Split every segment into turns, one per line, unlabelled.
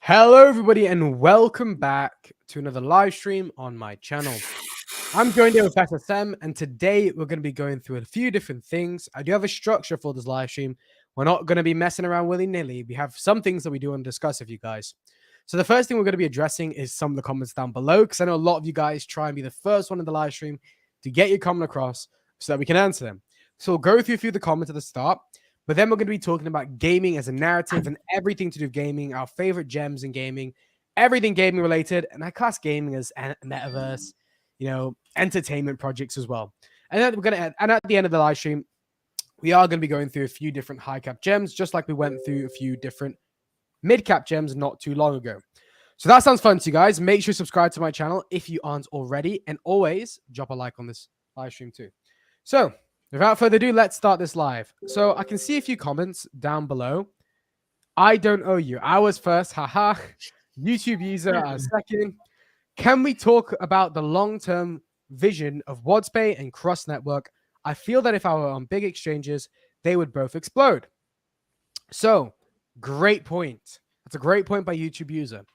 Hello, everybody, and welcome back to another live stream on my channel. I'm joined here with Professor Sam, and today we're going to be going through a few different things. I do have a structure for this live stream. We're not going to be messing around willy-nilly. We have some things that we do want to discuss with you guys. So the first thing we're going to be addressing is some of the comments down below, because I know a lot of you guys try and be the first one in the live stream to get your comment across so that we can answer them. So we'll go through a few of the comments at the start. But then we're going to be talking about gaming as a narrative and everything to do with gaming, our favorite gems in gaming, everything gaming related. And I class gaming as metaverse, entertainment projects as well. And then and at the end of the live stream, we are going to be going through a few different high cap gems, just like we went through a few different mid cap gems not too long ago. So that sounds fun to you guys. Make sure you subscribe to my channel if you aren't already, and always drop a like on this live stream too. So without further ado, let's start this live. So I can see a few comments down below. I don't owe you. I was first. Haha. YouTube user second. Can we talk about the long-term vision of WadsPay and Cross Network? I feel that if I were on big exchanges, they would both explode. So great point. That's a great point by YouTube user.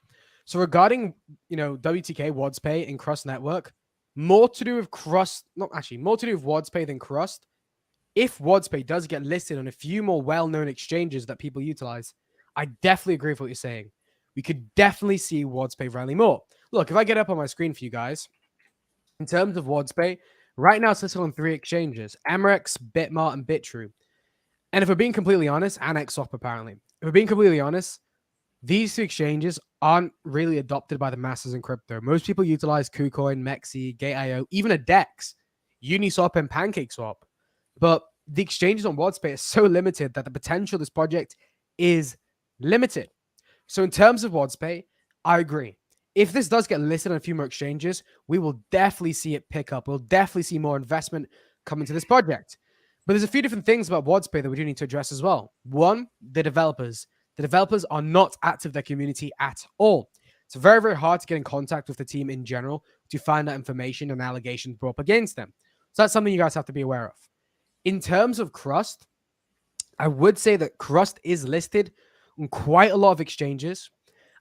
So regarding, WTK, WadsPay, and Cross Network, more to do with more to do with WadsPay than Cross. If WadsPay does get listed on a few more well-known exchanges that people utilize, I definitely agree with what you're saying. We could definitely see WadsPay rally more. Look, if I get up on my screen for you guys, in terms of WadsPay, right now it's listed on 3 exchanges, Amerex, Bitmart, and Bitrue. And if we're being completely honest, and XSwap apparently. If we're being completely honest, these 2 exchanges aren't really adopted by the masses in crypto. Most people utilize KuCoin, Mexi, Gate.io, even a DEX, Uniswap, and PancakeSwap. But the exchanges on WadsPay are so limited that the potential of this project is limited. So in terms of WadsPay, I agree. If this does get listed on a few more exchanges, we will definitely see it pick up. We'll definitely see more investment come into this project. But there's a few different things about WadsPay that we do need to address as well. One, the developers. The developers are not active in their community at all. It's very, very hard to get in contact with the team in general to find out information and allegations brought up against them. So that's something you guys have to be aware of. In terms of Crust, I would say that Crust is listed on quite a lot of exchanges.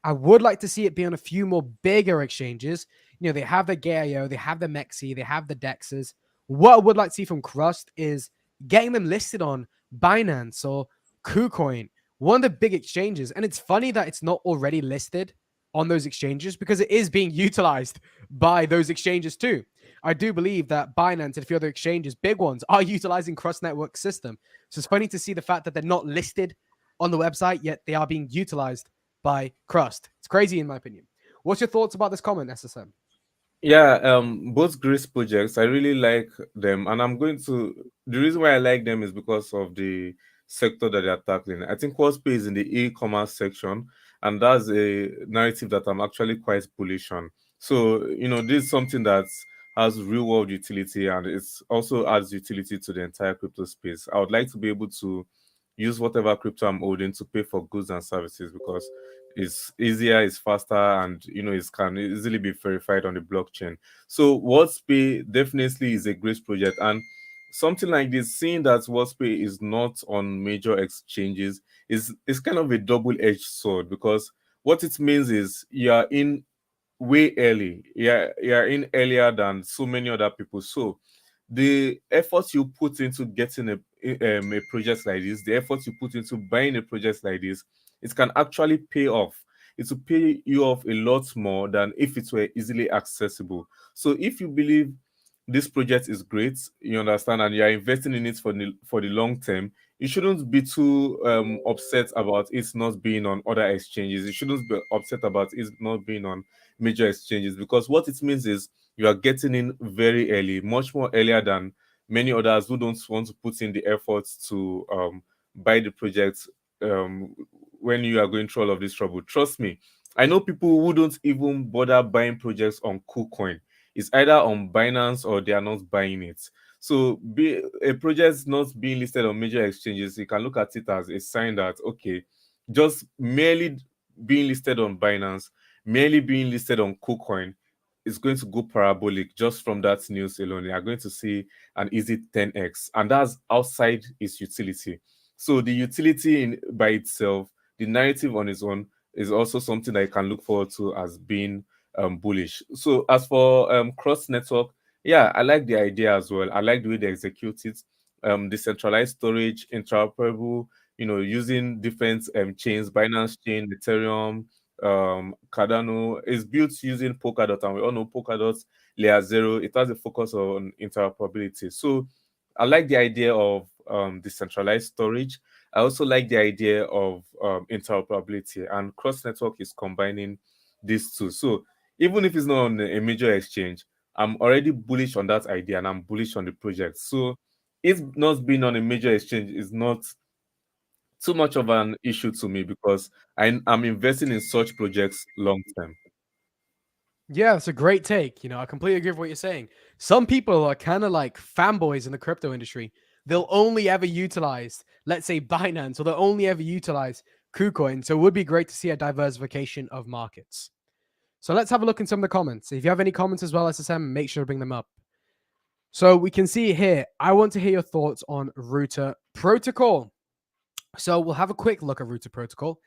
I would like to see it be on a few more bigger exchanges. They have the Gate.io, they have the Mexi, they have the Dexes. What I would like to see from Crust is getting them listed on Binance or KuCoin, one of the big exchanges. And it's funny that it's not already listed on those exchanges because it is being utilized by those exchanges too. I do believe that Binance and a few other exchanges, big ones, are utilizing Cross Network system. So it's funny to see the fact that they're not listed on the website, yet they are being utilized by Crust. It's crazy in my opinion. What's your thoughts about this comment, SSM?
Yeah, both Grace projects, I really like them, and the reason why I like them is because of the sector that they're tackling. I think WhatsApp is in the e-commerce section, and that's a narrative that I'm actually quite bullish on. So, this is something that has real world utility, and it's also adds utility to the entire crypto space. I would like to be able to use whatever crypto I'm holding to pay for goods and services because it's easier, it's faster, and it can easily be verified on the blockchain. So WhatsPay definitely is a great project, and something like this, seeing that WhatsPay is not on major exchanges, is kind of a double-edged sword because what it means is you are in way early. You're in earlier than so many other people. So the effort you put into getting a project like this, the effort you put into buying a project like this, it can actually pay off. It will pay you off a lot more than if it were easily accessible. So if you believe this project is great, you understand, and you are investing in it for the long term, you shouldn't be too upset about it not being on other exchanges. You shouldn't be upset about it not being on major exchanges because what it means is you are getting in very early, much more earlier than many others who don't want to put in the efforts to buy the project when you are going through all of this trouble. Trust me, I know people who don't even bother buying projects on KuCoin. It's either on Binance or they are not buying it. So a project not being listed on major exchanges, you can look at it as a sign that, okay, just merely being listed on Binance, merely being listed on KuCoin is going to go parabolic just from that news alone. You are going to see an easy 10x, and that's outside its utility. So the utility by itself, the narrative on its own, is also something that you can look forward to as being bullish. So as for cross network, yeah, I like the idea as well. I like the way they execute it. Decentralized storage, interoperable, using different chains, Binance chain, Ethereum, Cardano is built using Polkadot, and we all know Polkadot layer zero. It has a focus on interoperability. So I like the idea of decentralized storage. I also like the idea of interoperability, and cross network is combining these two. So even if it's not on a major exchange, I'm already bullish on that idea and I'm bullish on the project. So it not being on a major exchange is not too much of an issue to me because I'm investing in such projects long term.
Yeah, that's a great take. I completely agree with what you're saying. Some people are kind of like fanboys in the crypto industry. They'll only ever utilize, let's say, Binance, or they'll only ever utilize KuCoin. So it would be great to see a diversification of markets. So let's have a look in some of the comments. If you have any comments as well, SSM, make sure to bring them up. So we can see here, I want to hear your thoughts on router protocol. So we'll have a quick look at router protocol.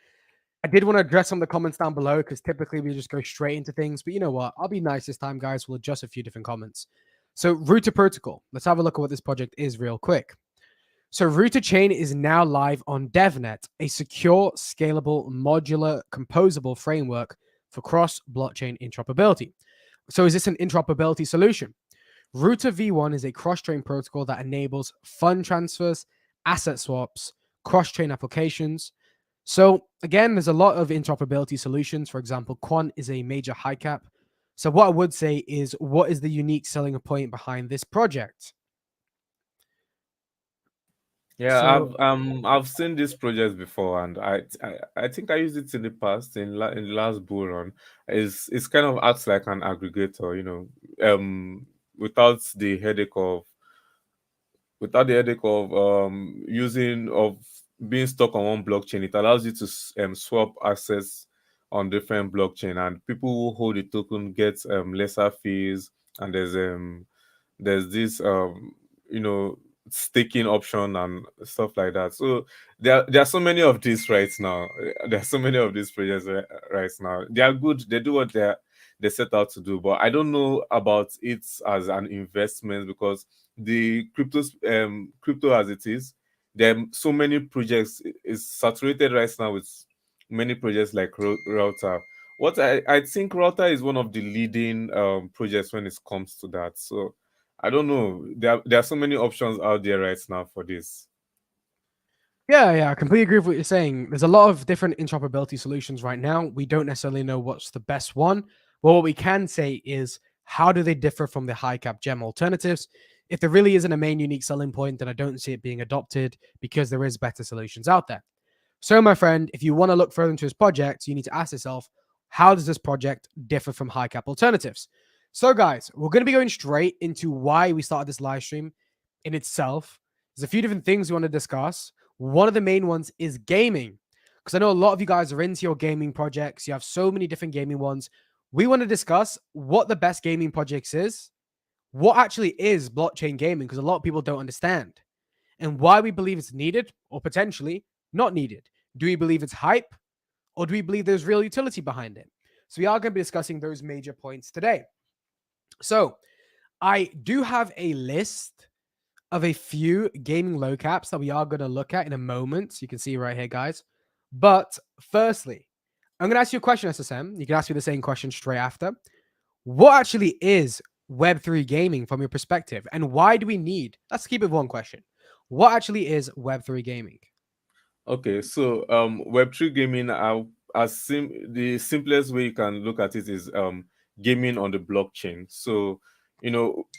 I did want to address some of the comments down below because typically we just go straight into things. But you know what? I'll be nice this time, guys. We'll adjust a few different comments. So, Router Protocol. Let's have a look at what this project is real quick. So, Router Chain is now live on DevNet, a secure, scalable, modular, composable framework for cross blockchain interoperability. So, is this an interoperability solution? Router V1 is a cross-chain protocol that enables fund transfers, asset swaps, cross-chain applications. So again, there's a lot of interoperability solutions. For example, Quant is a major high cap. So what I would say is, what is the unique selling point behind this project?
Yeah,
So
I've seen this project before, and I think I used it in the past in the last bull run. It's kind of acts like an aggregator, without the headache of using of being stuck on one blockchain. It allows you to swap assets on different blockchain, and people who hold the token get lesser fees, and there's this you know staking option and stuff like that. So there are so many of these right now. There are so many of these projects right now. They are good. They do what they set out to do, but I don't know about it as an investment because the crypto as it is, there are so many projects. It's saturated right now with many projects like Router. What I think Router is one of the leading projects when it comes to that. So I don't know. There are so many options out there right now for this.
yeah, I completely agree with what you're saying. There's a lot of different interoperability solutions right now. We don't necessarily know what's the best one. Well, what we can say is, how do they differ from the high cap gem alternatives? If there really isn't a main unique selling point, then I don't see it being adopted because there is better solutions out there. So, my friend, if you want to look further into this project, you need to ask yourself, how does this project differ from high cap alternatives? So, guys, we're going to be going straight into why we started this live stream in itself. There's a few different things we want to discuss. One of the main ones is gaming, because I know a lot of you guys are into your gaming projects. You have so many different gaming ones. We want to discuss what the best gaming projects is, what actually is blockchain gaming, because a lot of people don't understand, and why we believe it's needed or potentially not needed. Do we believe it's hype, or do we believe there's real utility behind it? So we are going to be discussing those major points today. So I do have a list of a few gaming low caps that we are going to look at in a moment. You can see right here, guys. But firstly, I'm going to ask you a question, SSM. You can ask me the same question straight after. What actually is Web3 gaming from your perspective? And why do we need, let's keep it one question. What actually is Web3 gaming?
Okay, so Web3 gaming, the simplest way you can look at it is gaming on the blockchain. So,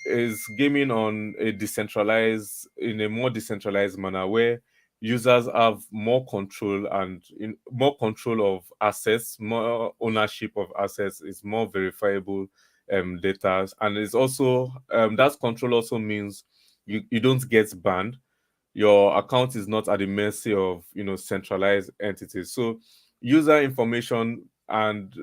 is gaming on in a more decentralized manner where users have more control and more control of assets, more ownership of assets, is more verifiable data, and it's also that control also means you don't get banned. Your account is not at the mercy of centralized entities. So user information and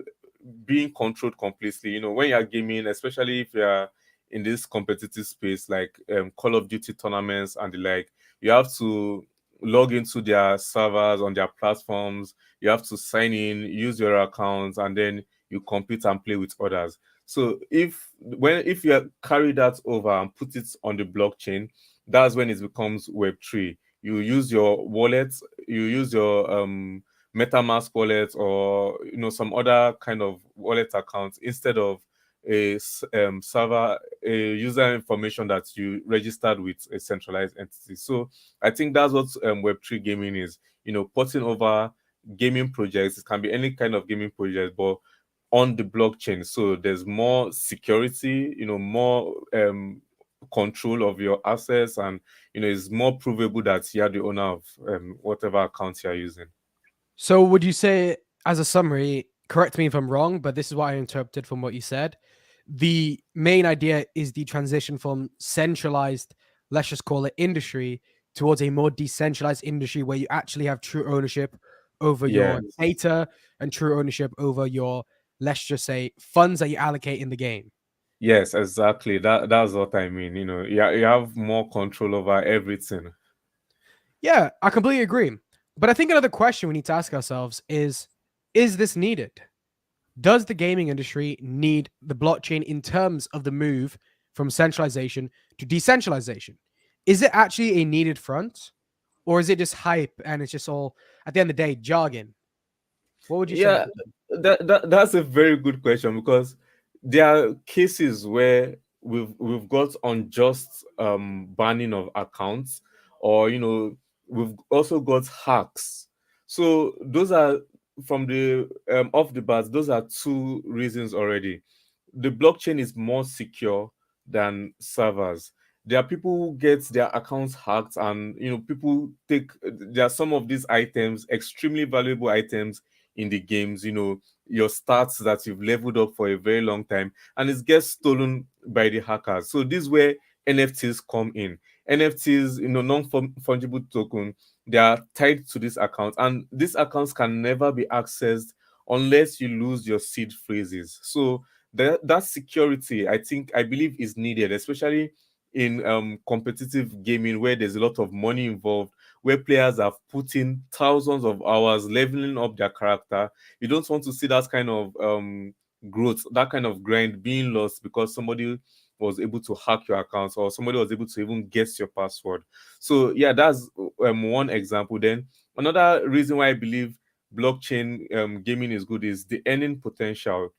being controlled completely, when you're gaming, especially if you're in this competitive space like Call of Duty tournaments and the like, you have to log into their servers on their platforms. You have to sign in, use your accounts, and then you compete and play with others. So if you carry that over and put it on the blockchain, that's when it becomes Web3. You use your wallet, you use your MetaMask wallet, or some other kind of wallet account, instead of server, a user information that you registered with a centralized entity. So I think that's what Web3 gaming is. Porting over gaming projects. It can be any kind of gaming project, but on the blockchain. So there's more security, more control of your assets, and it's more provable that you're the owner of whatever account you're using.
So would you say, as a summary, correct me if I'm wrong, but this is what I interpreted from what you said. The main idea is the transition from centralized, let's just call it industry, towards a more decentralized industry where you actually have true ownership over your
Yes.
data and true ownership over your, let's just say, funds that you allocate in the game.
Yes, exactly. That's what I mean. You have more control over everything.
Yeah, I completely agree. But I think another question we need to ask ourselves is this needed? Does the gaming industry need the blockchain in terms of the move from centralization to decentralization? Is it actually a needed front, or is it just hype and it's just all, at the end of the day, jargon? What would you say?
Yeah, that's a very good question, because there are cases where we've got unjust banning of accounts, or we've also got hacks. So those are, from the off the bat, those are two reasons already. The blockchain is more secure than servers. There are people who get their accounts hacked, and people take, there are some of these items, extremely valuable items in the games, your stats that you've leveled up for a very long time, and it gets stolen by the hackers. So this is where NFTs come in. NFTs, non-fungible token, they are tied to this account, and these accounts can never be accessed unless you lose your seed phrases. So that security, I believe, is needed, especially in competitive gaming, where there's a lot of money involved, where players have put in thousands of hours leveling up their character. You don't want to see that kind of growth, that kind of grind being lost because somebody was able to hack your accounts, or somebody was able to even guess your password. So yeah, that's one example. Then another reason why I believe blockchain gaming is good is the earning potential.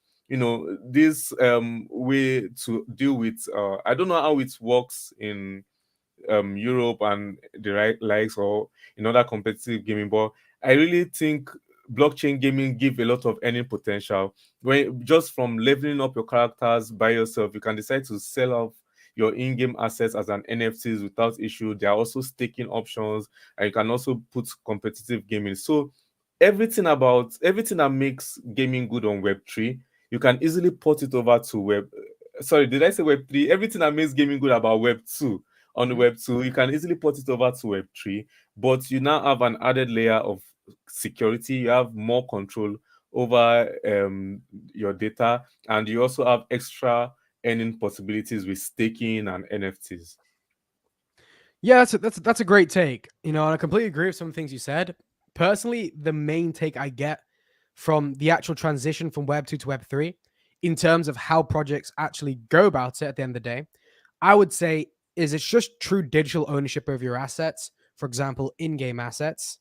This way to deal with, I don't know how it works in Europe and the right likes, or in other competitive gaming, but I really think blockchain gaming give a lot of earning potential. When just from leveling up your characters by yourself, you can decide to sell off your in-game assets as an NFTs without issue. There are also staking options, and you can also put competitive gaming. So everything that makes gaming good on Web3, you can easily port it over to Web. Sorry, did I say Web3? Everything that makes gaming good about Web2, on the
Mhm.
Web2, you can easily port it over to Web3, but you now have an added layer of security. You have more control over your data, and you also have extra earning possibilities with staking and NFTs.
Yeah, that's a great take. And I completely agree with some of the things you said. Personally, the main take I get from the actual transition from Web 2 to Web 3, in terms of how projects actually go about it at the end of the day, I would say is it's just true digital ownership of your assets, for example, in-game assets.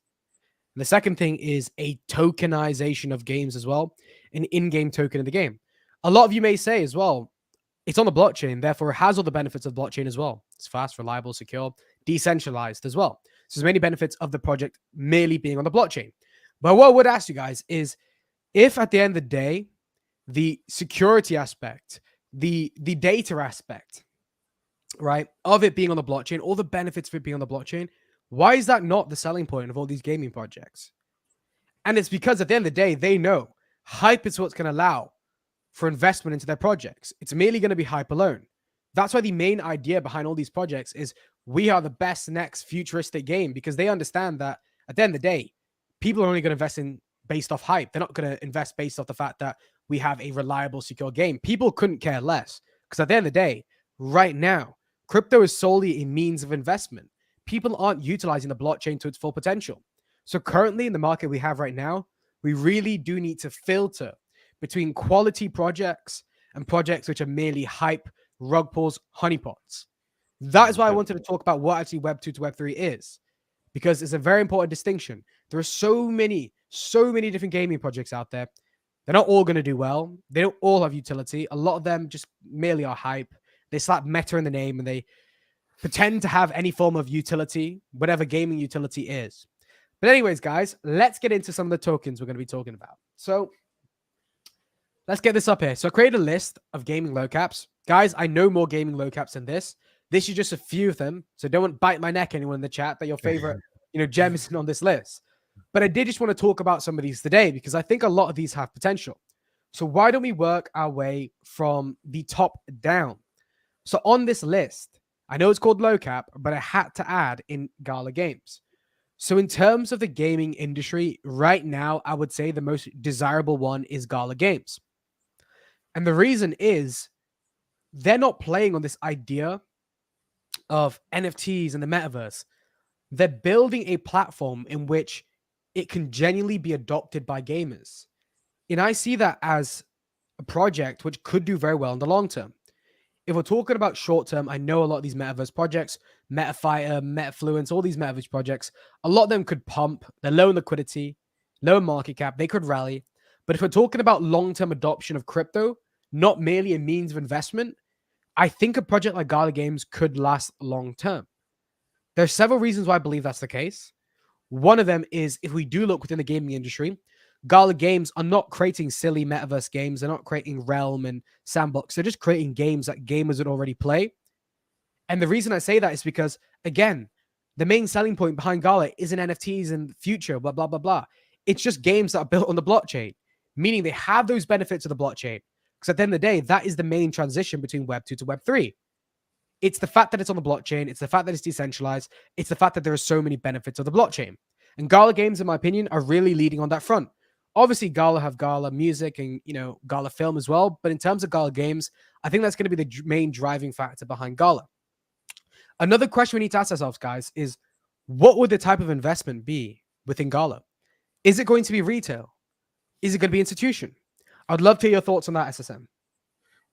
The second thing is a tokenization of games as well, an in-game token of the game. A lot of you may say as well, it's on the blockchain, therefore it has all the benefits of blockchain as well. It's fast, reliable, secure, decentralized as well. So there's many benefits of the project merely being on the blockchain. But what I would ask you guys is, if at the end of the day, the security aspect, the data aspect, right, of it being on the blockchain, all the benefits of it being on the blockchain, why is that not the selling point of all these gaming projects? And it's because at the end of the day, they know hype is what's going to allow for investment into their projects. It's merely going to be hype alone. That's why the main idea behind all these projects is we are the best next futuristic game, because they understand that at the end of the day, people are only going to invest in based off hype. They're not going to invest based off the fact that we have a reliable, secure game. People couldn't care less, because at the end of the day, right now, crypto is solely a means of investment. people aren't utilizing the blockchain to its full potential. So currently in the market we have right now, we really do need to filter between quality projects and projects which are merely hype, rug pulls, honeypots. That is why I wanted to talk about what actually Web 2 to Web 3 is, because it's a very important distinction. There are so many different gaming projects out there. They're not all going to do well. They don't all have utility. A lot of them just merely are hype. They slap meta in the name and they pretend to have any form of utility, whatever gaming utility is. But anyways, guys, let's get into some of the tokens we're going to be talking about. So let's get this up here. So I created a list of gaming low caps. Guys, I know more gaming low caps than this. This is just a few of them. So don't bite my neck, anyone in the chat, that your favorite, gem isn't on this list. But I did just want to talk about some of these today because I think a lot of these have potential. So why don't we work our way from the top down? So on this list, I know it's called low cap, but I had to add in Gala Games. So in terms of the gaming industry, right now, I would say the most desirable one is Gala Games. And the reason is they're not playing on this idea of NFTs and the metaverse. They're building a platform in which it can genuinely be adopted by gamers. And I see that as a project which could do very well in the long term. If we're talking about short term, I know a lot of these metaverse projects, MetaFighter, MetaFluence, all these metaverse projects, a lot of them could pump. They're low in liquidity, low market cap. They could rally. But if we're talking about long-term adoption of crypto, not merely a means of investment, I think a project like Gala Games could last long-term. There's several reasons why I believe that's the case. One of them is if we do look within the gaming industry, Gala Games are not creating silly metaverse games. They're not creating Realm and Sandbox. They're just creating games that gamers would already play. And the reason I say that is because, again, the main selling point behind Gala isn't NFTs and future, blah, blah, blah, blah. It's just games that are built on the blockchain, meaning they have those benefits of the blockchain. Because at the end of the day, that is the main transition between Web 2 to Web 3. It's the fact that it's on the blockchain. It's the fact that it's decentralized. It's the fact that there are so many benefits of the blockchain. And Gala Games, in my opinion, are really leading on that front. Obviously, Gala have Gala music and, Gala film as well. But in terms of Gala Games, I think that's going to be the main driving factor behind Gala. Another question we need to ask ourselves, guys, is what would the type of investment be within Gala? Is it going to be retail? Is it going to be institution? I'd love to hear your thoughts on that, SSM.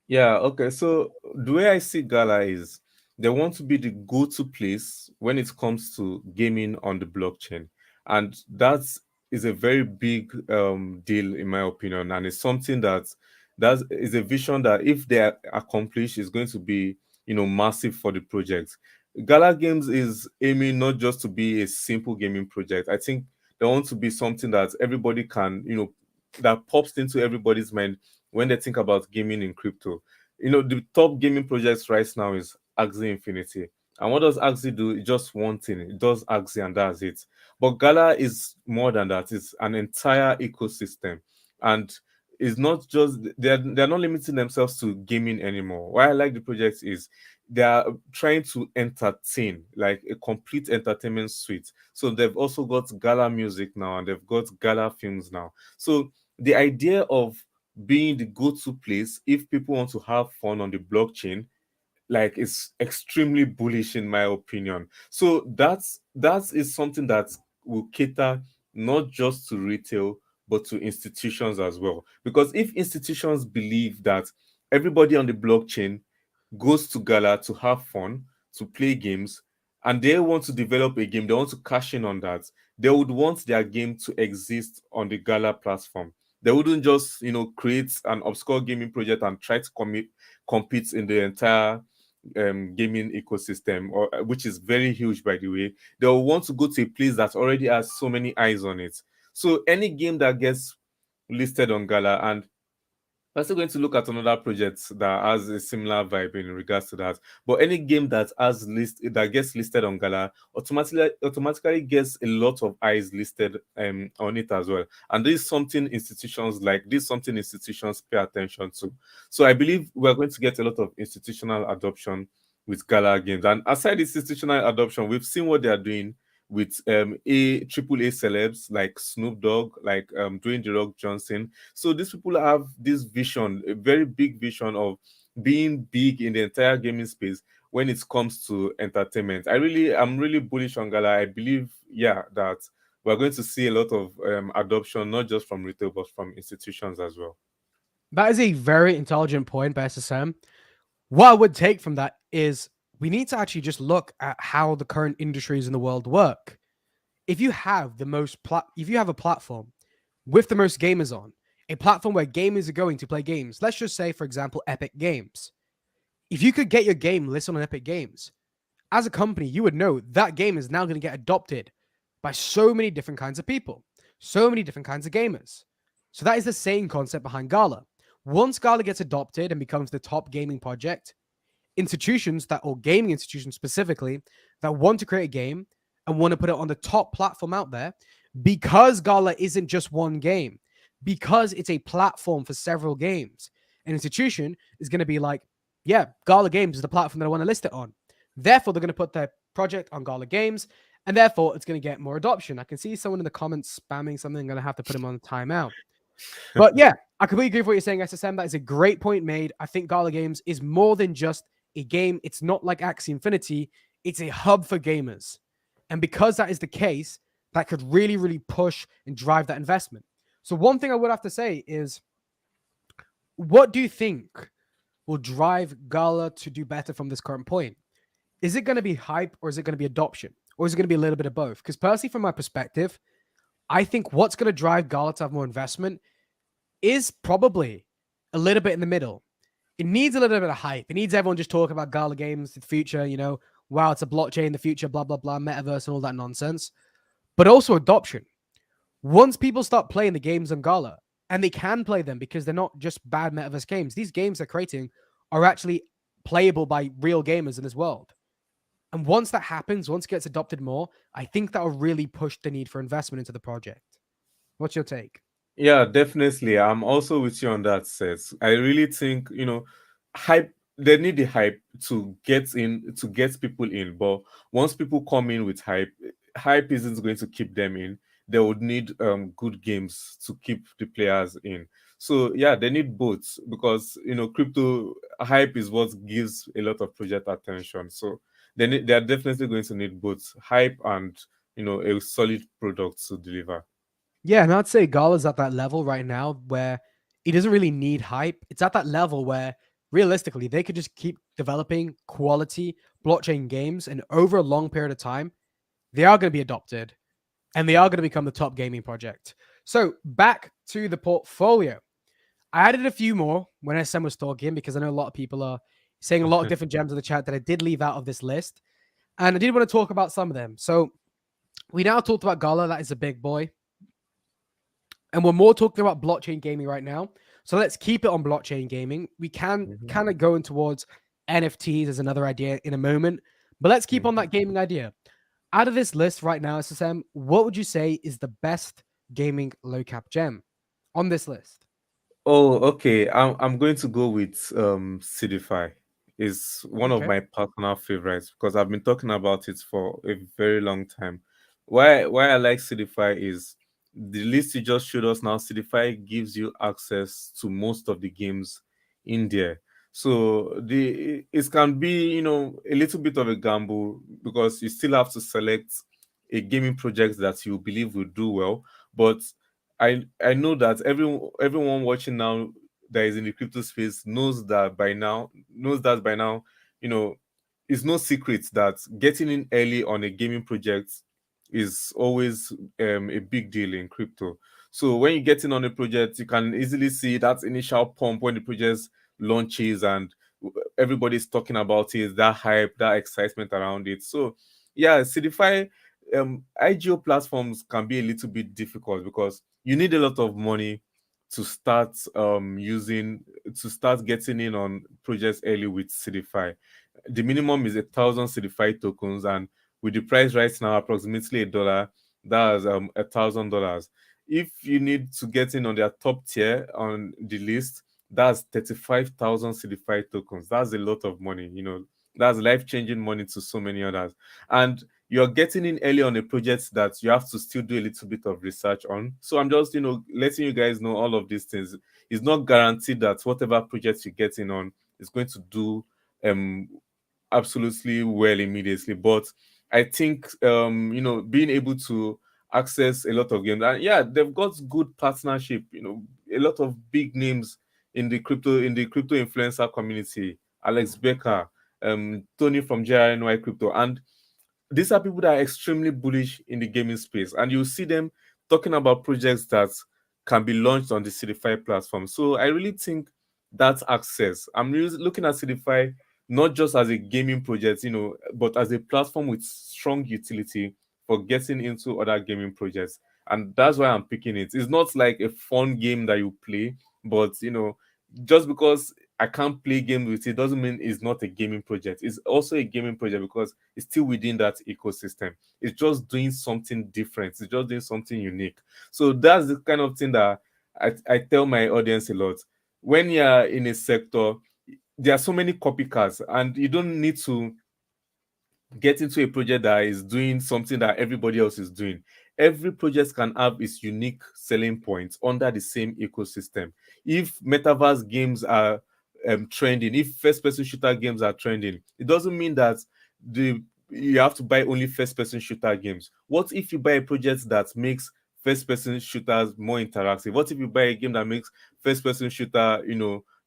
Yeah, okay. So the way I see Gala is they want to be the go-to place when it comes to gaming on the blockchain. And that is a very big deal, in my opinion. And it's something that is a vision that if they accomplish is going to be, massive for the project. Gala Games is aiming not just to be a simple gaming project. I think they want to be something that everybody can, that pops into everybody's mind when they think about gaming in crypto. The top gaming projects right now is Axie Infinity. And what does Axie do? It's just one thing. It does Axie and that's it. But Gala is more than that. It's an entire ecosystem. And it's not just, they're not limiting themselves to gaming anymore. Why I like the project is they are trying to entertain, like a complete entertainment suite. So they've also got Gala music now and they've got Gala films now. So the idea of being the go-to place if people want to have fun on the blockchain, like, it's extremely bullish in my opinion. So that is something that will cater not just to retail but to institutions as well. Because if institutions believe that everybody on the blockchain goes to Gala to have fun, to play games, and they want to develop a game, they want to cash in on that, they would want their game to exist on the Gala platform. They wouldn't just, create an obscure gaming project and try to compete in the entire gaming ecosystem, or which is very huge, by the way. They'll want to go to a place that already has so many eyes on it. So any game that gets listed on Gala, and we're still going to look at another project that has a similar vibe in regards to that. But any game that gets listed on Gala automatically gets a lot of eyes listed on it as well. And this is something institutions like. This is something institutions pay attention to. So I believe we're going to get a lot of institutional adoption with Gala games. And aside this institutional adoption, we've seen what they are doing with a triple A celebs like Snoop Dogg, like Dwayne the Rock Johnson. So these people have this vision, a very big vision of being big in the entire gaming space when it comes to entertainment. I'm really bullish on Gala. I believe, yeah, that we're going to see a lot of adoption, not just from retail, but from institutions as well.
That is a very intelligent point by SSM. What I would take from that is we need to actually just look at how the current industries in the world work. If you have if you have a platform with the most gamers on, a platform where gamers are going to play games, let's just say, for example, Epic Games. If you could get your game listed on Epic Games, as a company, you would know that game is now going to get adopted by so many different kinds of people, so many different kinds of gamers. So that is the same concept behind Gala. Once Gala gets adopted and becomes the top gaming project, institutions that, or gaming institutions specifically, that want to create a game and want to put it on the top platform out there, because Gala isn't just one game, because it's a platform for several games, an institution is going to be like, yeah, Gala Games is the platform that I want to list it on. Therefore, they're going to put their project on Gala Games, and therefore it's going to get more adoption. I can see someone in the comments spamming something. I'm going to have to put him on timeout. But yeah, I completely agree with what you're saying, SSM. That is a great point made. I think Gala Games is more than just a game. It's not like Axie Infinity. It's a hub for gamers. And because that is the case, that could really, really push and drive that investment. So one thing I would have to say is, what do you think will drive Gala to do better from this current point? Is it going to be hype, or is it going to be adoption? Or is it going to be a little bit of both? Because personally, from my perspective, I think what's going to drive Gala to have more investment is probably a little bit in the middle. It needs a little bit of hype. It needs everyone just talking about Gala Games, the future, wow, it's a blockchain, the future, blah, blah, blah, metaverse and all that nonsense. But also adoption. Once people start playing the games on Gala, and they can play them because they're not just bad metaverse games, these games they're creating are actually playable by real gamers in this world. And once that happens, once it gets adopted more, I think that will really push the need for investment into the project. What's your take?
Yeah, definitely. I'm also with you on that, Seth. I really think, hype, they need the hype to get in, to get people in. But once people come in with hype, hype isn't going to keep them in. They would need good games to keep the players in. So yeah, they need both because crypto hype is what gives a lot of project attention. So they are definitely going to need both hype and a solid product to deliver.
Yeah, and I'd say Gala's at that level right now where it doesn't really need hype. It's at that level where realistically they could just keep developing quality blockchain games, and over a long period of time, they are going to be adopted and they are going to become the top gaming project. So back to the portfolio. I added a few more when SM was talking because I know a lot of people are saying a lot of different gems in the chat that I did leave out of this list. And I did want to talk about some of them. So we now talked about Gala, that is a big boy. And we're more talking about blockchain gaming right now. So let's keep it on blockchain gaming. We can kind of go in towards NFTs as another idea in a moment, but let's keep on that gaming idea. Out of this list right now, SSM, what would you say is the best gaming low cap gem on this list?
Oh, okay. I'm going to go with Sidify. Is one of
Okay.
my personal favorites because I've been talking about it for a very long time. Why I like Sidify is the list you just showed us now. Sidify gives you access to most of the games in there. So the it can be a little bit of a gamble because you still have to select a gaming project that you believe will do well, but I know that everyone watching now that is in the crypto space knows that by now, you know, it's no secret that getting in early on a gaming project is always a big deal in crypto. So when you get in on a project, you can easily see that initial pump when the project launches and everybody's talking about it, that hype, that excitement around it. So yeah, Cdfi IGO platforms can be a little bit difficult because you need a lot of money to start getting in on projects early with CDFI. The minimum is 1,000 CDFI tokens, and with the price right now approximately $1, that's $1,000. If you need to get in on their top tier on the list, that's 35,000 CDFI tokens. That's a lot of money. That's life changing money to so many others. And you're getting in early on a project that you have to still do a little bit of research on. So I'm just, letting you guys know all of these things. It's not guaranteed that whatever project you get in on is going to do um absolutely well immediately. But I think being able to access a lot of games, and yeah, they've got good partnership, a lot of big names in the crypto influencer community, Alex Becker, Tony from JRNY Crypto, and these are people that are extremely bullish in the gaming space, and you see them talking about projects that can be launched on the CDFI platform. So I really think that's access. Looking at CDFI not just as a gaming project, but as a platform with strong utility for getting into other gaming projects. And that's why I'm picking it. It's not like a fun game that you play, but just because I can't play games with it doesn't mean it's not a gaming project. It's also a gaming project because it's still within that ecosystem. It's just doing something different. It's just doing something unique. So that's the kind of thing that I tell my audience a lot. When you're in a sector, there are so many copycats, and you don't need to get into a project that is doing something that everybody else is doing. Every project can have its unique selling points under the same ecosystem. If metaverse games are trending, if first person shooter games are trending, it doesn't mean that the you have to buy only first person shooter games. What if you buy a project that makes first person shooters more interactive? What if you buy a game that makes first person shooter,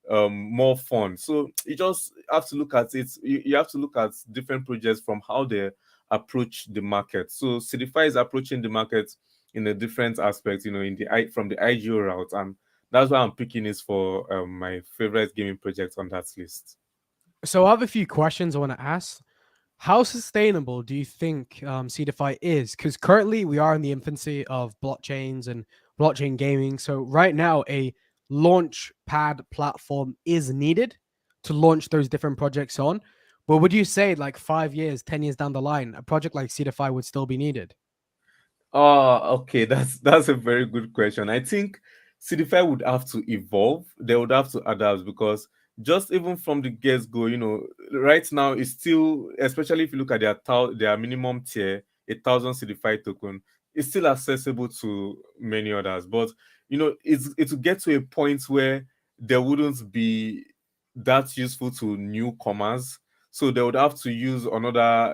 more fun? So you just have to look at it. You have to look at different projects from how they approach the market. So Cdfi is approaching the market in a different aspect, from the IGO route, and that's why I'm picking this for my favorite gaming project on that list.
So I have a few questions I want to ask. How sustainable do you think CDFI is? Because currently we are in the infancy of blockchains and blockchain gaming. So right now, a launch pad platform is needed to launch those different projects on. But would you say like 5 years, 10 years down the line, a project like CDFI would still be needed?
Oh, okay. That's a very good question. I think CDFI would have to evolve. They would have to adapt because just even from the get go, right now it's still, especially if you look at their minimum tier, 1,000 CDFI token, it's still accessible to many others. But it will get to a point where there wouldn't be that useful to newcomers. So they would have to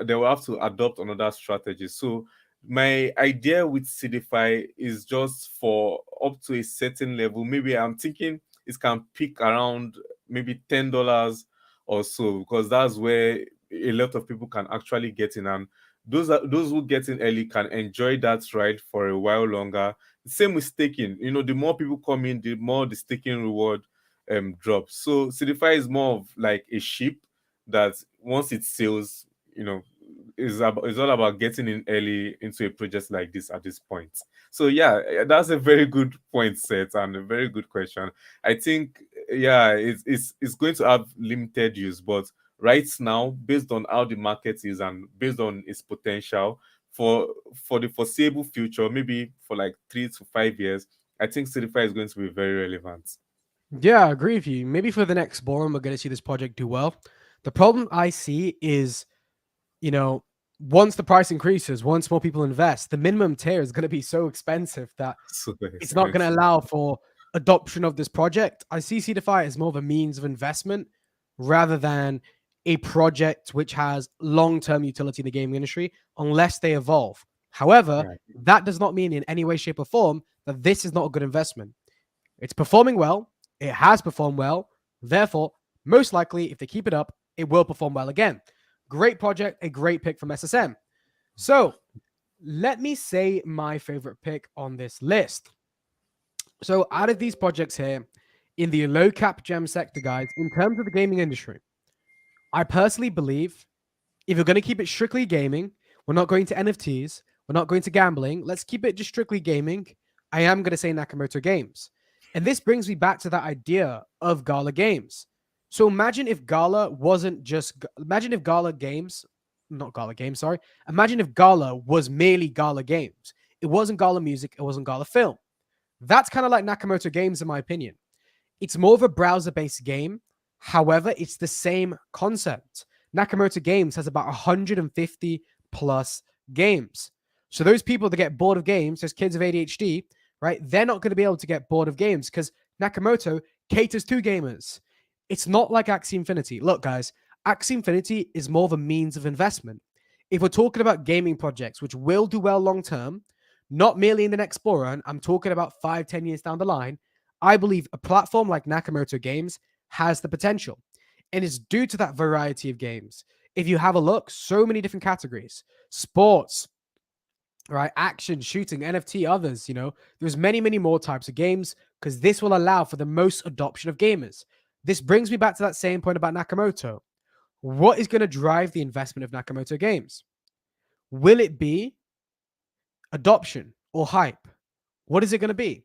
they will have to adopt another strategy. So my idea with CDFI is just for up to a certain level. Maybe I'm thinking it can peak around maybe $10 or so, because that's where a lot of people can actually get in, and those who get in early can enjoy that ride for a while longer. Same with staking. The more people come in, the more the staking reward drops. So CDFI is more of like a ship that once it sails, it's all about getting in early into a project like this at this point. So yeah, that's a very good point, Seth, and a very good question. I think yeah, it's going to have limited use, but right now, based on how the market is and based on its potential for the foreseeable future, maybe for like 3 to 5 years, I think Certify is going to be very relevant.
Yeah, I agree with you. Maybe for the next Borum, we're going to see this project do well. The problem I see is, you know, once the price increases, once more people invest, the minimum tier is going to be so expensive that
Super
it's not going to
expensive.
allow for adoption of this project. I see CDFI as more of a means of investment rather than a project which has long-term utility in the gaming industry unless they evolve. However,
Yeah.
that does not mean in any way, shape, or form that this is not a good investment. It's performing well. It has performed well. Therefore, most likely, if they keep it up, it will perform well again. Great project, a great pick from SSM. So let me say my favorite pick on this list. So out of these projects here, in the low cap gem sector, guys, in terms of the gaming industry, I personally believe if you're going to keep it strictly gaming, we're not going to NFTs, we're not going to gambling, let's keep it just strictly gaming. I am going to say Nakamoto Games. And this brings me back to that idea of Gala Games. So imagine if Gala wasn't just, imagine if Gala Games, not Gala Games, sorry. Imagine if Gala was merely Gala Games. It wasn't Gala Music, it wasn't Gala Film. That's kind of like Nakamoto Games, in my opinion. It's more of a browser-based game. However, it's the same concept. Nakamoto Games has about 150 plus games. So those people that get bored of games, those kids of ADHD, right? They're not going to be able to get bored of games because Nakamoto caters to gamers. It's not like Axie Infinity. Look, guys, Axie Infinity is more of a means of investment. If we're talking about gaming projects, which will do well long term, not merely in the next bull run, I'm talking about 5-10 years down the line, I believe a platform like Nakamoto Games has the potential. And it's due to that variety of games. If you have a look, so many different categories: sports, right? Action, shooting, NFT, others, there's many, many more types of games because this will allow for the most adoption of gamers. This brings me back to that same point about Nakamoto. What is going to drive the investment of Nakamoto Games? Will it be adoption or hype? What is it going to be?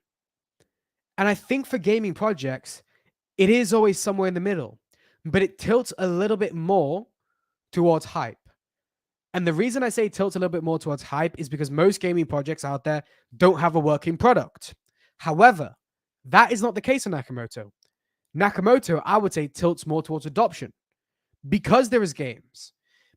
And I think for gaming projects, it is always somewhere in the middle, but it tilts a little bit more towards hype. And the reason I say tilts a little bit more towards hype is because most gaming projects out there don't have a working product. However, that is not the case on Nakamoto. Nakamoto, I would say, tilts more towards adoption because there is games,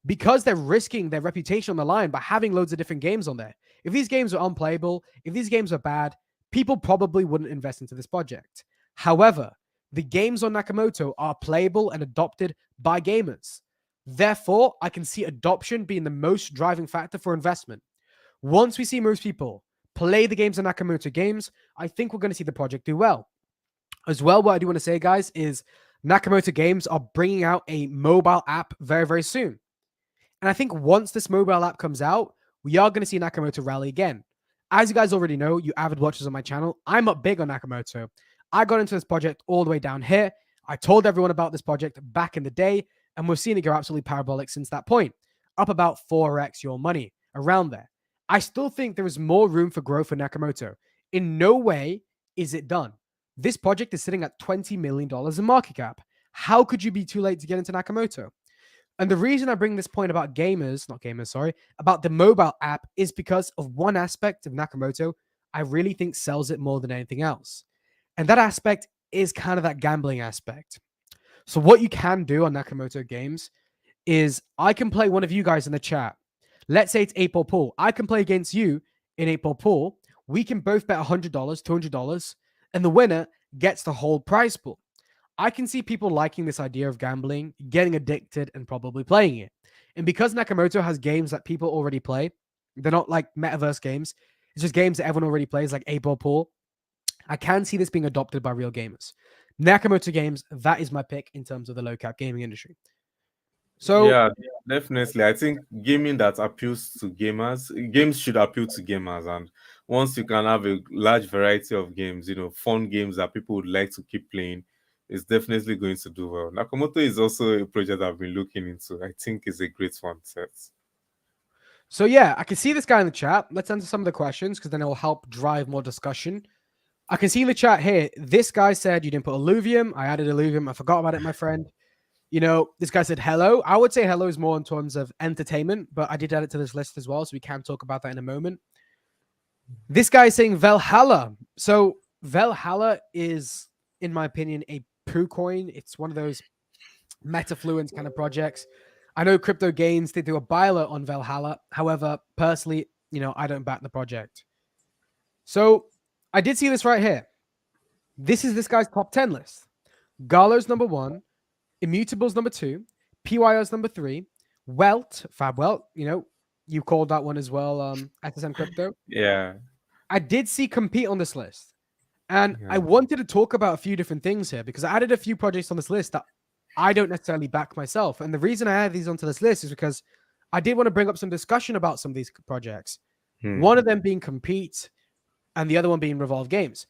because they're risking their reputation on the line by having loads of different games on there. If these games are unplayable, if these games are bad, people probably wouldn't invest into this project. However, the games on Nakamoto are playable and adopted by gamers. Therefore, I can see adoption being the most driving factor for investment. Once we see most people play the games on Nakamoto Games, I think we're going to see the project do well. As well, what I do want to say, guys, is Nakamoto Games are bringing out a mobile app very, very soon. And I think once this mobile app comes out, we are going to see Nakamoto rally again. As you guys already know, you avid watchers on my channel, I'm up big on Nakamoto. I got into this project all the way down here. I told everyone about this project back in the day, and we've seen it go absolutely parabolic since that point, up about 4x your money, around there. I still think there is more room for growth for Nakamoto. In no way is it done. This project is sitting at $20 million in market cap. How could you be too late to get into Nakamoto? And the reason I bring this point about about the mobile app is because of one aspect of Nakamoto I really think sells it more than anything else. And that aspect is kind of that gambling aspect. So what you can do on Nakamoto Games is I can play one of you guys in the chat. Let's say it's 8-ball pool. I can play against you in 8-ball pool. We can both bet $100, $200, and the winner gets the whole prize pool. I can see people liking this idea of gambling, getting addicted, and probably playing it. And because Nakamoto has games that people already play, they're not like metaverse games. It's just games that everyone already plays, like 8-ball pool. I can see this being adopted by real gamers. Nakamoto Games, that is my pick in terms of the low cap gaming industry. So
yeah, definitely. I think gaming that appeals to gamers, games should appeal to gamers. And once you can have a large variety of games, fun games that people would like to keep playing, it's definitely going to do well. Nakamoto is also a project I've been looking into. I think it's a great one, Seth.
So yeah, I can see this guy in the chat. Let's answer some of the questions because then it will help drive more discussion. I can see in the chat here, this guy said you didn't put Illuvium. I added Illuvium. I forgot about it, my friend. This guy said hello. I would say hello is more in terms of entertainment, but I did add it to this list as well, so we can talk about that in a moment. This guy is saying Valhalla. So Valhalla is, in my opinion, a poo coin. It's one of those metafluence kind of projects. I know Crypto Gains, they do a buy alert on Valhalla. However, personally, I don't back the project. So I did see this right here. This is this guy's top 10 list. Galo's number 1, Immutable's number 2, PYO's number 3, Welt, Fab Welt, you called that one as well, SSM Crypto.
Yeah.
I did see Compete on this list. And I wanted to talk about a few different things here because I added a few projects on this list that I don't necessarily back myself. And the reason I added these onto this list is because I did want to bring up some discussion about some of these projects. One of them being Compete and the other one being Revolve Games.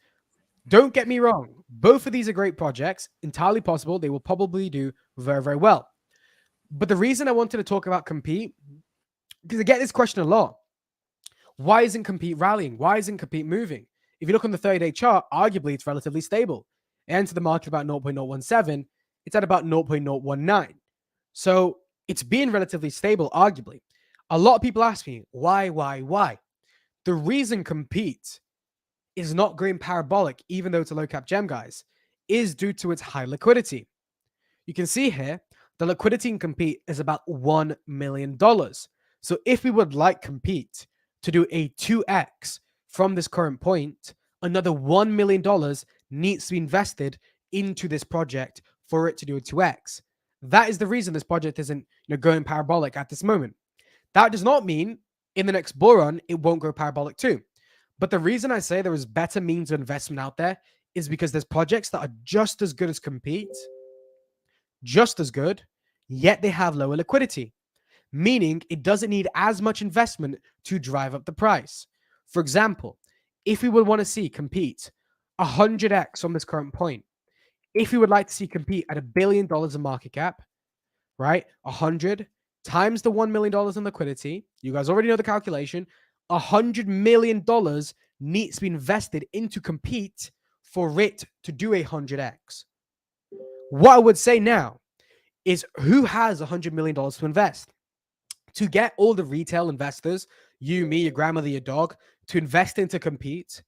Don't get me wrong. Both of these are great projects. Entirely possible. They will probably do very, very well. But the reason I wanted to talk about Compete, because I get this question a lot. Why isn't Compete rallying? Why isn't Compete moving? If you look on the 30-day chart, arguably it's relatively stable. It entered the market about 0.017. It's at about 0.019. So it's been relatively stable, arguably. A lot of people ask me, why? The reason Compete is not going parabolic, even though it's a low cap gem, guys, is due to its high liquidity. You can see here, the liquidity in Compete is about $1 million. So if we would like Compete to do a 2x from this current point, another $1 million needs to be invested into this project for it to do a 2x. That is the reason this project isn't going parabolic at this moment. That does not mean in the next bull run it won't go parabolic too. But the reason I say there is better means of investment out there is because there's projects that are just as good as Compete, just as good, yet they have lower liquidity, meaning it doesn't need as much investment to drive up the price. For example, if we would want to see Compete 100x from this current point, if we would like to see Compete at $1 billion in market cap, right? 100 times the $1 million in liquidity. You guys already know the calculation. $100 million needs to be invested into Compete for it to do 100x. What I would say now is who has $100 million to invest? To get all the retail investors, you, me, your grandmother, your dog, to invest into Compete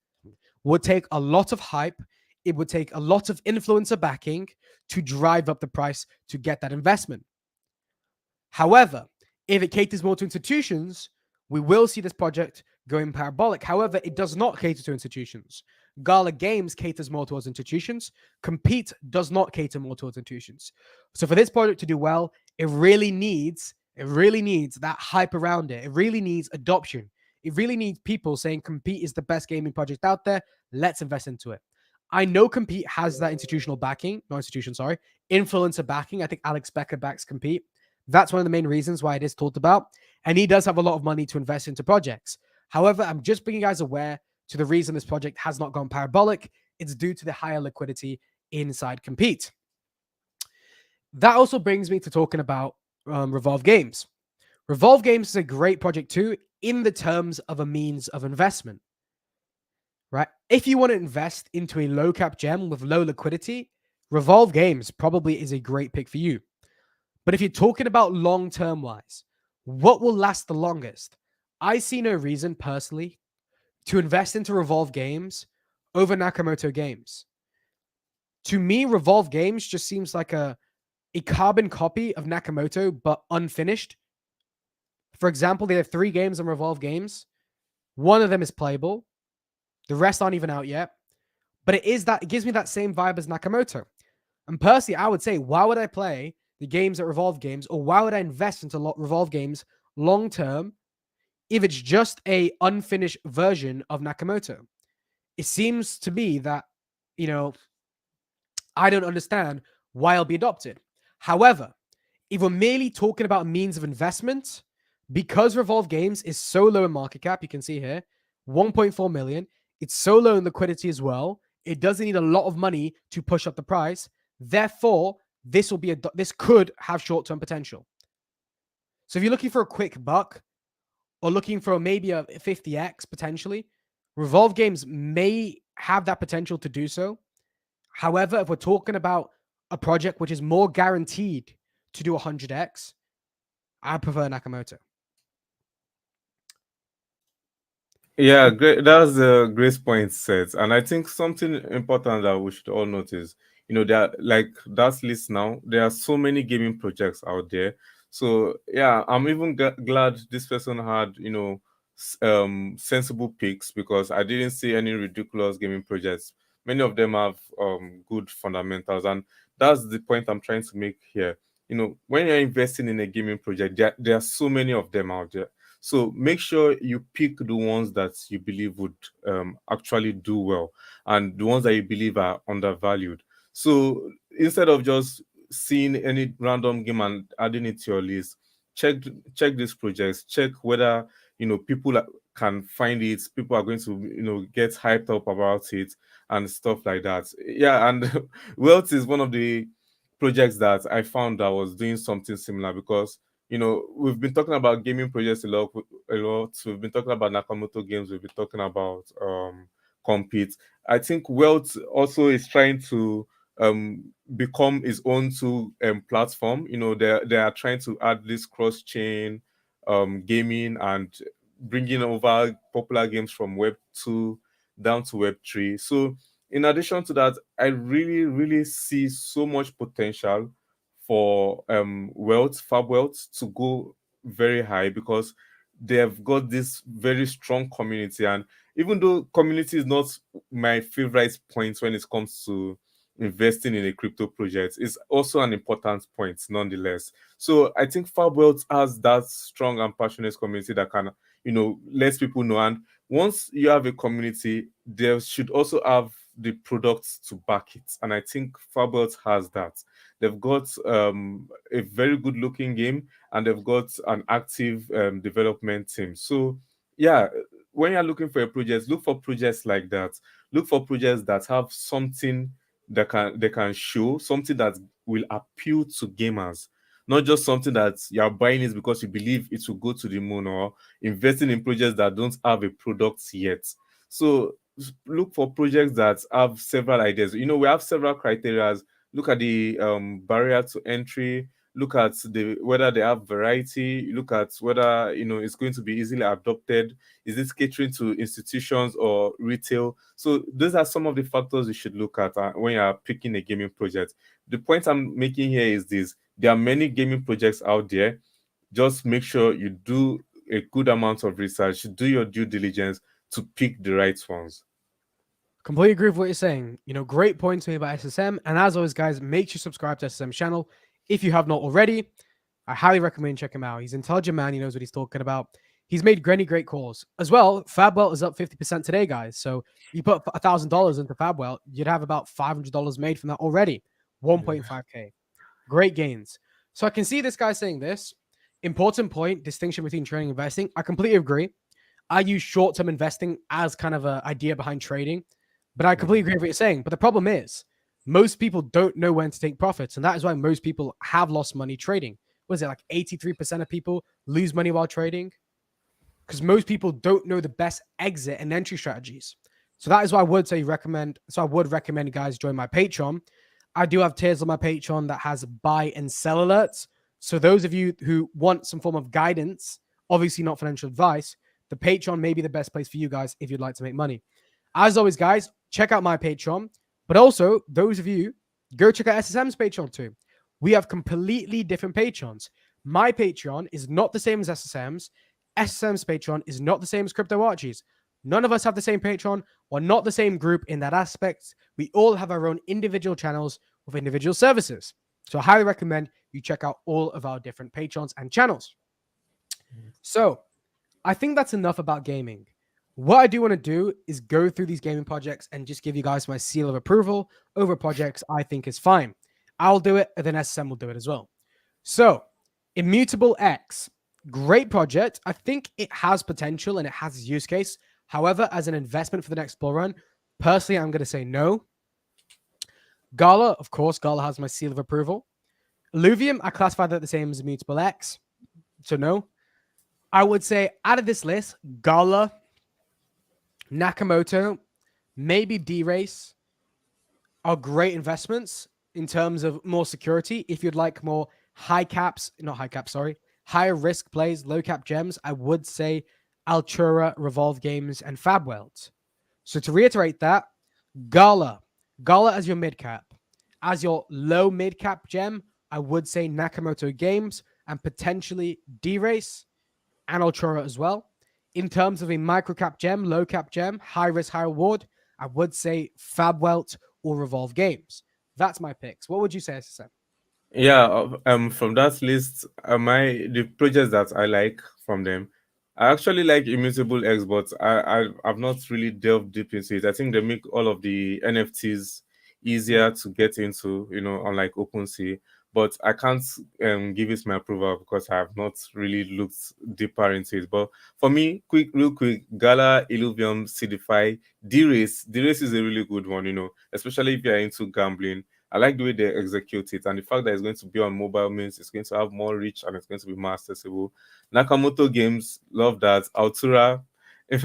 would take a lot of hype. It would take a lot of influencer backing to drive up the price to get that investment. However, if it caters more to institutions, we will see this project going parabolic. However, it does not cater to institutions. Gala Games caters more towards institutions. Compete does not cater more towards institutions. So for this project to do well, it really needs that hype around it. It really needs adoption. It really needs people saying Compete is the best gaming project out there. Let's invest into it. I know Compete has that institutional backing, not institution, sorry, influencer backing. I think Alex Becker backs Compete. That's one of the main reasons why it is talked about. And he does have a lot of money to invest into projects. However, I'm just bringing you guys aware to the reason this project has not gone parabolic. It's due to the higher liquidity inside Compete. That also brings me to talking about Revolve Games. Revolve Games is a great project too, in the terms of a means of investment, right? If you want to invest into a low cap gem with low liquidity, Revolve Games probably is a great pick for you. But if you're talking about long term wise, what will last the longest? I see no reason personally to invest into Revolve Games over Nakamoto Games. To me, Revolve Games just seems like a carbon copy of Nakamoto, but unfinished. For example, they have 3 games on Revolve Games. One of them is playable. The rest aren't even out yet. But it gives me that same vibe as Nakamoto. And personally, I would say, why would I play the games at Revolve Games, or why would I invest into Revolve Games long term if it's just a unfinished version of Nakamoto? It seems to be that, I don't understand why I'll be adopted. However, if we're merely talking about means of investment, because Revolve Games is so low in market cap, you can see here, 1.4 million, it's so low in liquidity as well. It doesn't need a lot of money to push up the price. Therefore, this could have short-term potential. So if you're looking for a quick buck or looking for maybe a 50x potentially, Revolve Games may have that potential to do so. However, if we're talking about a project which is more guaranteed to do 100x, I prefer Nakamoto.
Yeah, great. That's a great point, Seth. And I think something important that we should all notice, there like that's list now. There are so many gaming projects out there. So yeah, I'm even glad this person had, sensible picks, because I didn't see any ridiculous gaming projects. Many of them have good fundamentals, and that's the point I'm trying to make here. When you're investing in a gaming project, there are so many of them out there. So make sure you pick the ones that you believe would actually do well, and the ones that you believe are undervalued. So instead of just seeing any random game and adding it to your list, check these projects. Check whether people can find it. People are going to get hyped up about it and stuff like that. Yeah, and Wealth is one of the projects that I found that was doing something similar, because we've been talking about gaming projects a lot. We've been talking about Nakamoto Games. We've been talking about Compete. I think Wealth also is trying to become its own platform. They are trying to add this cross chain gaming and bringing over popular games from Web 2 down to Web 3. So in addition to that, I really, really see so much potential for Fab Wealth to go very high, because they have got this very strong community. And even though community is not my favorite point when it comes to investing in a crypto project, it's also an important point nonetheless. So I think Fabwelt has that strong and passionate community that can, let people know. And once you have a community, there should also have the products to back it. And I think Fabwelt has that. They've got a very good looking game, and they've got an active development team. So, yeah, when you're looking for a project, look for projects like that. Look for projects that have something that they can show, something that will appeal to gamers. Not just something that you're buying is because you believe it will go to the moon, or investing in projects that don't have a product yet. So look for projects that have several ideas. We have several criteria. Look at the barrier to entry. Look at whether they have variety. Look at whether it's going to be easily adopted. Is it catering to institutions or retail? So those are some of the factors you should look at when you are picking a gaming project. The point I'm making here is this: there are many gaming projects out there. Just make sure you do a good amount of research, do your due diligence to pick the right ones.
Completely agree with what you're saying. Great points made by SSM. And as always, guys, make sure you subscribe to SSM's channel if you have not already. I highly recommend check him out. He's an intelligent man. He knows what he's talking about. He's made many great calls. As well, Fabwell is up 50% today, guys. So you put $1,000 into Fabwell, you'd have about $500 made from that already.
Yeah.
1.5K. Great gains. So I can see this guy saying this. Important point, distinction between trading and investing. I completely agree. I use short-term investing as kind of an idea behind trading, but I completely agree with what you're saying. But the problem is, most people don't know when to take profits, and that is why most people have lost money trading. What is it, like 83% of people lose money while trading? Because most people don't know the best exit and entry strategies. So that is why I would say recommend. So I would recommend guys join my Patreon. I do have tiers on my Patreon that has buy and sell alerts. So those of you who want some form of guidance, obviously not financial advice, the Patreon may be the best place for you guys if you'd like to make money. As always, guys, check out my Patreon. But also, those of you, go check out SSM's Patreon too. We have completely different Patreons. My Patreon is not the same as SSM's. SSM's Patreon is not the same as Crypto Archie's. None of us have the same Patreon. We're not the same group in that aspect. We all have our own individual channels with individual services. So I highly recommend you check out all of our different Patreons and channels. So I think that's enough about gaming. What I do want to do is go through these gaming projects and just give you guys my seal of approval over projects I think is fine. I'll do it, and then SSM will do it as well. So, Immutable X, great project. I think it has potential and it has its use case. However, as an investment for the next bull run, personally, I'm going to say no. Gala, of course, Gala has my seal of approval. Illuvium, I classify that the same as Immutable X. So, no. I would say out of this list, Gala, Nakamoto, maybe D-Race are great investments in terms of more security. If you'd like more higher risk plays, low cap gems, I would say Altura, Revolve Games, and Fabwelt. So to reiterate that, Gala as your mid cap. As your low mid cap gem, I would say Nakamoto Games and potentially D-Race and Altura as well. In terms of a micro cap gem, low cap gem, high risk, high reward, I would say Fabwelt or Revolve Games. That's my picks. What would you say, SSM?
Yeah, from that list, the projects that I like from them, I actually like Immutable X, but I've not really delved deep into it. I think they make all of the NFTs easier to get into, unlike OpenSea. But I can't give it my approval because I have not really looked deeper into it. But for me, real quick, Gala, Illuvium, Sidify, D-Race. D-Race is a really good one, especially if you're into gambling. I like the way they execute it, and the fact that it's going to be on mobile means it's going to have more reach and it's going to be more accessible. Nakamoto Games, love that. Altura, if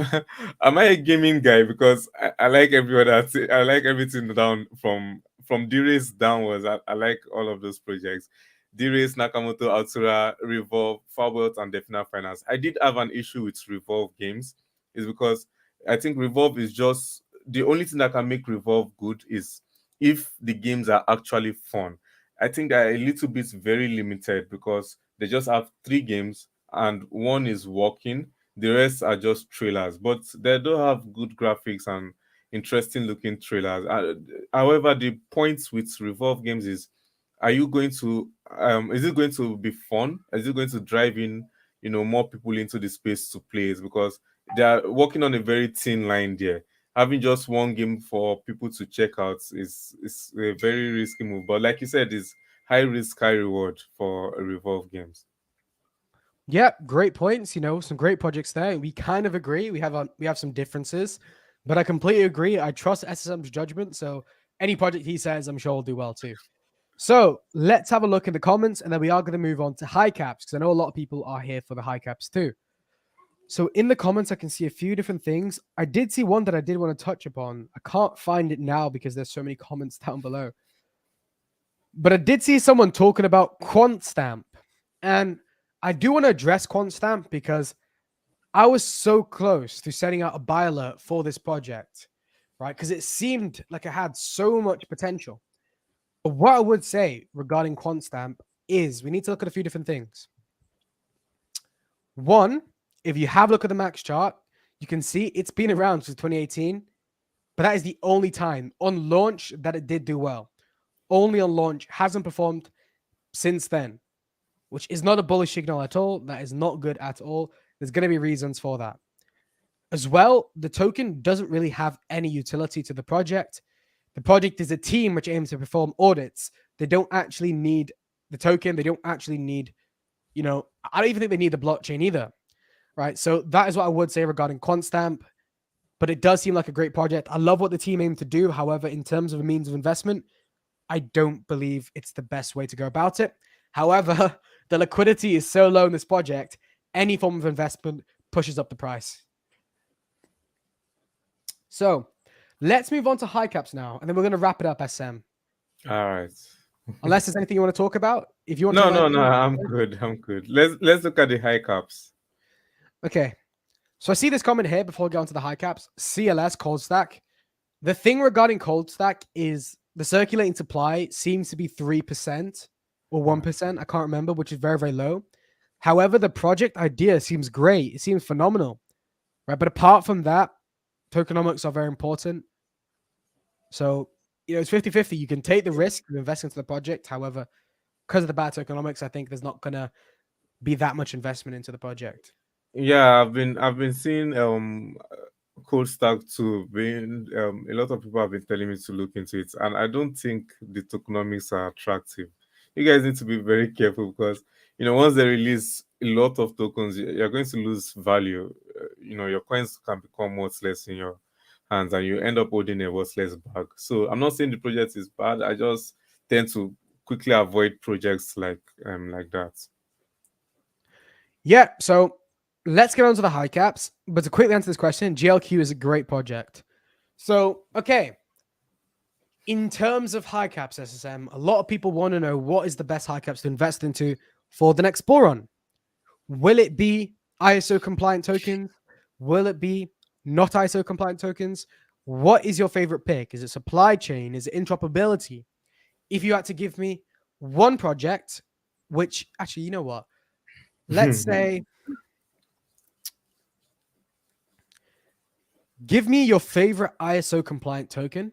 am I a gaming guy? Because I like every other I like everything down from D-Race downwards. I like all of those projects. D-Race, Nakamoto, Altura, Revolve, Fabwelt, and Defina Finance. I did have an issue with Revolve Games, is because I think Revolve is just the only thing that can make Revolve good is if the games are actually fun. I think they're a little bit very limited because they just have 3 games and one is working. The rest are just trailers, but they do have good graphics and interesting looking trailers. However, the point with Revolve games is, are you going to is it going to be fun? Is it going to drive in, more people into the space to play it? Because they are working on a very thin line there. Having just one game for people to check out is a very risky move. But like you said, it's high risk, high reward for Revolve games.
Yeah, great points. Some great projects there. We kind of agree. We have some differences, but I completely agree. I trust SSM's judgment. So any project he says, I'm sure will do well too. So let's have a look in the comments, and then we are going to move on to high caps because I know a lot of people are here for the high caps too. So in the comments, I can see a few different things. I did see one that I did want to touch upon. I can't find it now because there's so many comments down below. But I did see someone talking about QuantStamp. And I do want to address QuantStamp because I was so close to setting out a buy alert for this project, right? Because it seemed like it had so much potential. But what I would say regarding QuantStamp is we need to look at a few different things. One, if you have a look at the max chart, you can see it's been around since 2018, but that is the only time on launch that it did do well. Only on launch, hasn't performed since then, which is not a bullish signal at all. That is not good at all. There's going to be reasons for that. As well, the token doesn't really have any utility to the project. The project is a team which aims to perform audits. They don't actually need the token. They don't actually need, I don't even think they need the blockchain either, right? So that is what I would say regarding QuantStamp, but it does seem like a great project. I love what the team aim to do. However, in terms of a means of investment, I don't believe it's the best way to go about it. However, the liquidity is so low in this project, any form of investment pushes up the price. So let's move on to high caps now, and then we're going to wrap it up, SM.
All right.
Unless there's anything you want to talk about. If you want
No,
to
no, no. I'm good. I'm good. Let's look at the high caps.
Okay. So I see this comment here before we go on to the high caps. CLS cold stack. The thing regarding cold stack is the circulating supply seems to be 3% or 1%. I can't remember, which is very, very low. However, the project idea seems great. It seems phenomenal, right? But apart from that, tokenomics are very important. So, it's 50-50. You can take the risk of investing into the project. However, because of the bad tokenomics, I think there's not going to be that much investment into the project.
Yeah, I've been seeing cold stack too. Being a lot of people have been telling me to look into it, and I don't think the tokenomics are attractive. You guys need to be very careful because once they release a lot of tokens, you're going to lose value. Your coins can become worthless in your hands, and you end up holding a worthless bag. So I'm not saying the project is bad. I just tend to quickly avoid projects like that.
Yeah, so let's get on to the high caps. But to quickly answer this question, GLQ is a great project. So, okay. In terms of high caps, SSM, a lot of people want to know what is the best high caps to invest into for the next bull run. Will it be ISO compliant tokens? Will it be not ISO compliant tokens? What is your favorite pick? Is it supply chain? Is it interoperability? If you had to give me one project, which actually, you know what? Let's say, give me your favorite ISO compliant token.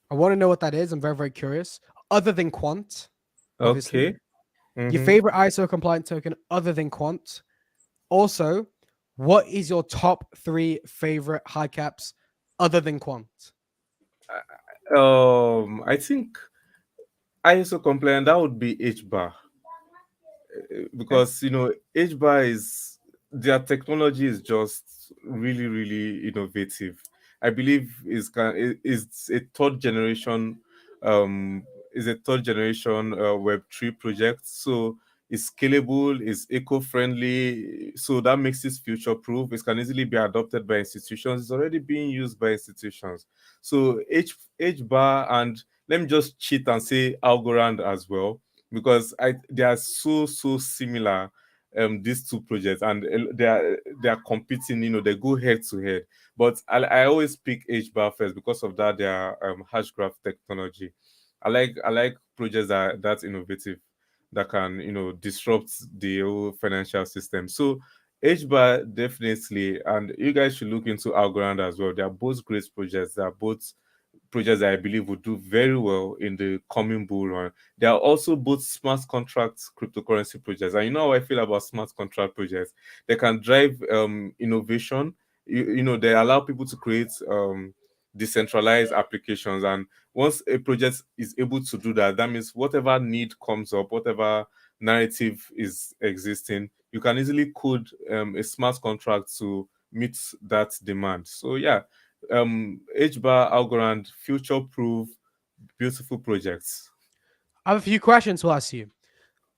I want to know what that is. I'm very, very curious. Other than Quant, obviously.
Okay.
Your favorite ISO compliant token other than Quant. Also, what is your top 3 favorite high caps other than Quant?
I think ISO compliant that would be H bar
Okay.
because H bar is their technology is just really really innovative. I believe is a third generation um Web3 project, so it's scalable, it's eco-friendly, so that makes it future proof. It can easily be adopted by institutions. It's already being used by institutions. So H bar, and let me just cheat and say Algorand as well, because they are so similar, these two projects, and they are competing. They go head to head, but I always pick HBAR first because of that their hash graph technology. I like projects that's innovative. that can, disrupt the whole financial system. So HBAR definitely, and you guys should look into Algorand as well. They are both great projects. They are both projects that I believe will do very well in the coming bull run. There are also both smart contract cryptocurrency projects. And you know how I feel about smart contract projects. They can drive innovation. They allow people to create decentralized applications. And once a project is able to do that, that means whatever need comes up, whatever narrative is existing, you can easily code a smart contract to meet that demand. So yeah, HBAR, Algorand, future proof, beautiful projects.
I have a few questions to ask you.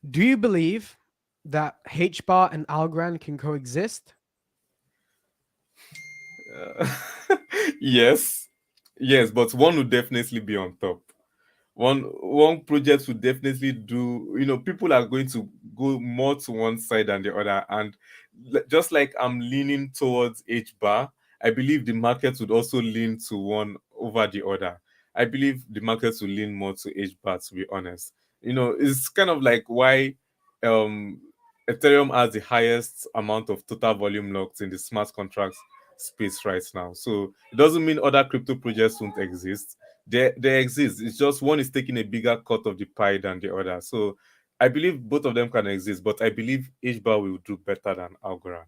Do you believe that HBAR and Algorand can coexist?
Uh, yes, yes, but one would definitely be on top. One project would definitely do. People are going to go more to one side than the other, and just like I'm leaning towards HBAR, I believe the market would also lean to one over the other. I believe the market will lean more to HBAR, to be honest. It's kind of like why um Ethereum has the highest amount of total volume locked in the smart contracts space right now. So it doesn't mean other crypto projects won't exist. They exist. It's just one is taking a bigger cut of the pie than the other. So I believe both of them can exist, but I believe HBAR will do better than Algorand.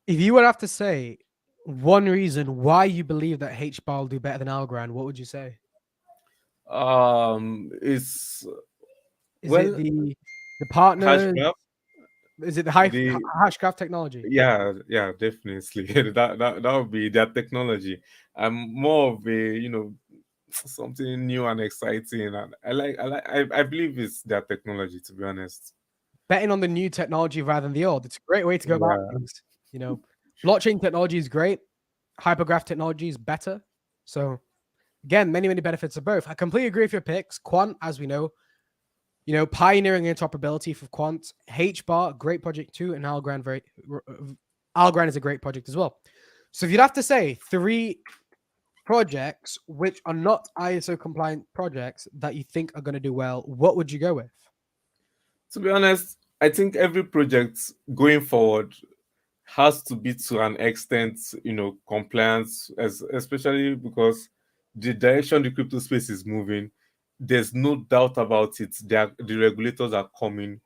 If you would have to say one reason why you believe that HBAR will do better than Algorand, what would you say?
It's
Is it
well,
the partners?
Hashgraph.
Is it the
The
hashgraph technology?
Yeah, definitely. That would be their technology. I'm more of a something new and exciting, and I believe it's their technology, to be honest.
Betting on the new technology rather than the old. It's a great way to go about
Yeah.
things. You know, blockchain technology is great. Hypergraph technology is better. So again, many, many benefits of both. I completely agree with your picks. Quant, as we know, pioneering interoperability for Quant. HBAR, great project too, and Algorand is a great project as well. So if you'd have to say three projects which are not ISO compliant projects that you think are going to do well, what would you go with?
To be honest, I think every project going forward has to be to an extent, compliance, especially because the direction the crypto space is moving, there's no doubt about it. The regulators are coming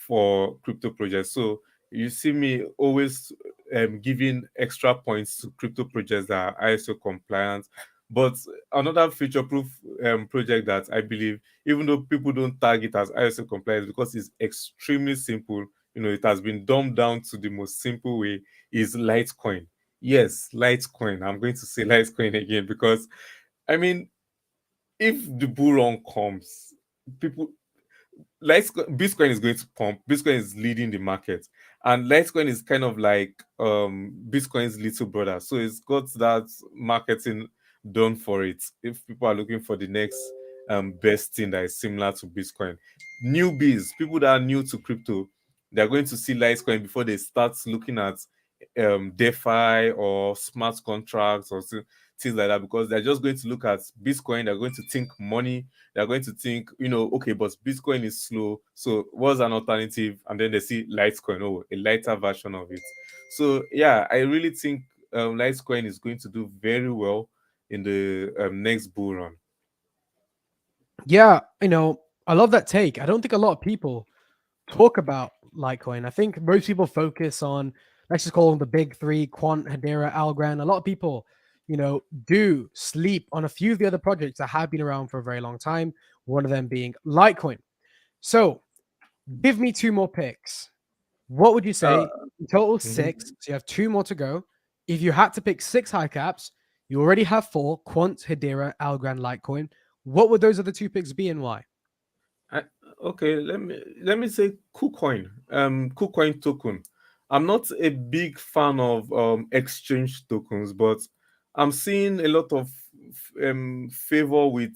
for crypto projects. So you see me always giving extra points to crypto projects that are ISO compliant. But another future proof project that I believe, even though people don't tag it as ISO compliant because it's extremely simple, it has been dumbed down to the most simple way, is Litecoin. Yes, Litecoin. I'm going to say Litecoin again because, I mean, if the bull run comes, people Litecoin, Bitcoin is going to pump. Bitcoin is leading the market, and Litecoin is kind of like Bitcoin's little brother. So it's got that marketing done for it. If people are looking for the next best thing that is similar to Bitcoin, newbies, people that are new to crypto, they're going to see Litecoin before they start looking at DeFi or smart contracts or things like that, because they're just going to look at Bitcoin. They're going to think money. They're going to think, okay, but Bitcoin is slow. So what's an alternative? And then they see Litecoin, oh, a lighter version of it. So yeah, I really think Litecoin is going to do very well in the next bull run.
Yeah, I love that take. I don't think a lot of people talk about Litecoin. I think most people focus on, let's just call them the big three: Quant, Hedera, Algorand. A lot of people, do sleep on a few of the other projects that have been around for a very long time. One of them being Litecoin. So, give me two more picks. What would you
Uh,
say? In total
mhm.
six. So you have two more to go. If you had to pick six high caps, you already have four: Quant, Hedera, Algorand, Litecoin. What would those other two picks be and why?
I, okay, let me say KuCoin. KuCoin token. I'm not a big fan of exchange tokens, but I'm seeing a lot of favor with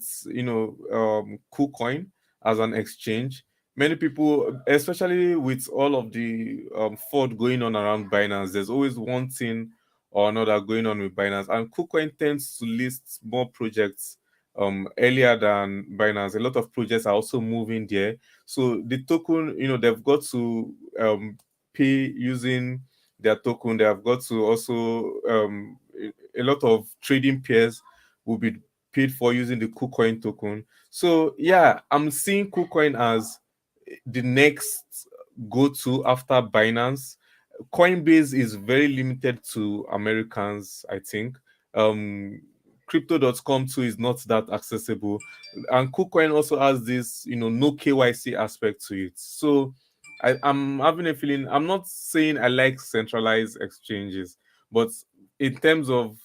KuCoin as an exchange. Many people, especially with all of the fraud going on around Binance, there's always one thing or another going on with Binance, and KuCoin tends to list more projects earlier than Binance. A lot of projects are also moving there. So the token, they've got to pay using their token. They have got to also a lot of trading pairs will be paid for using the KuCoin token. So yeah, I'm seeing KuCoin as the next go-to after Binance. Coinbase is very limited to Americans, I think. Crypto.com too is not that accessible. And KuCoin also has this, no KYC aspect to it. So I'm having a feeling, I'm not saying I like centralized exchanges, but in terms of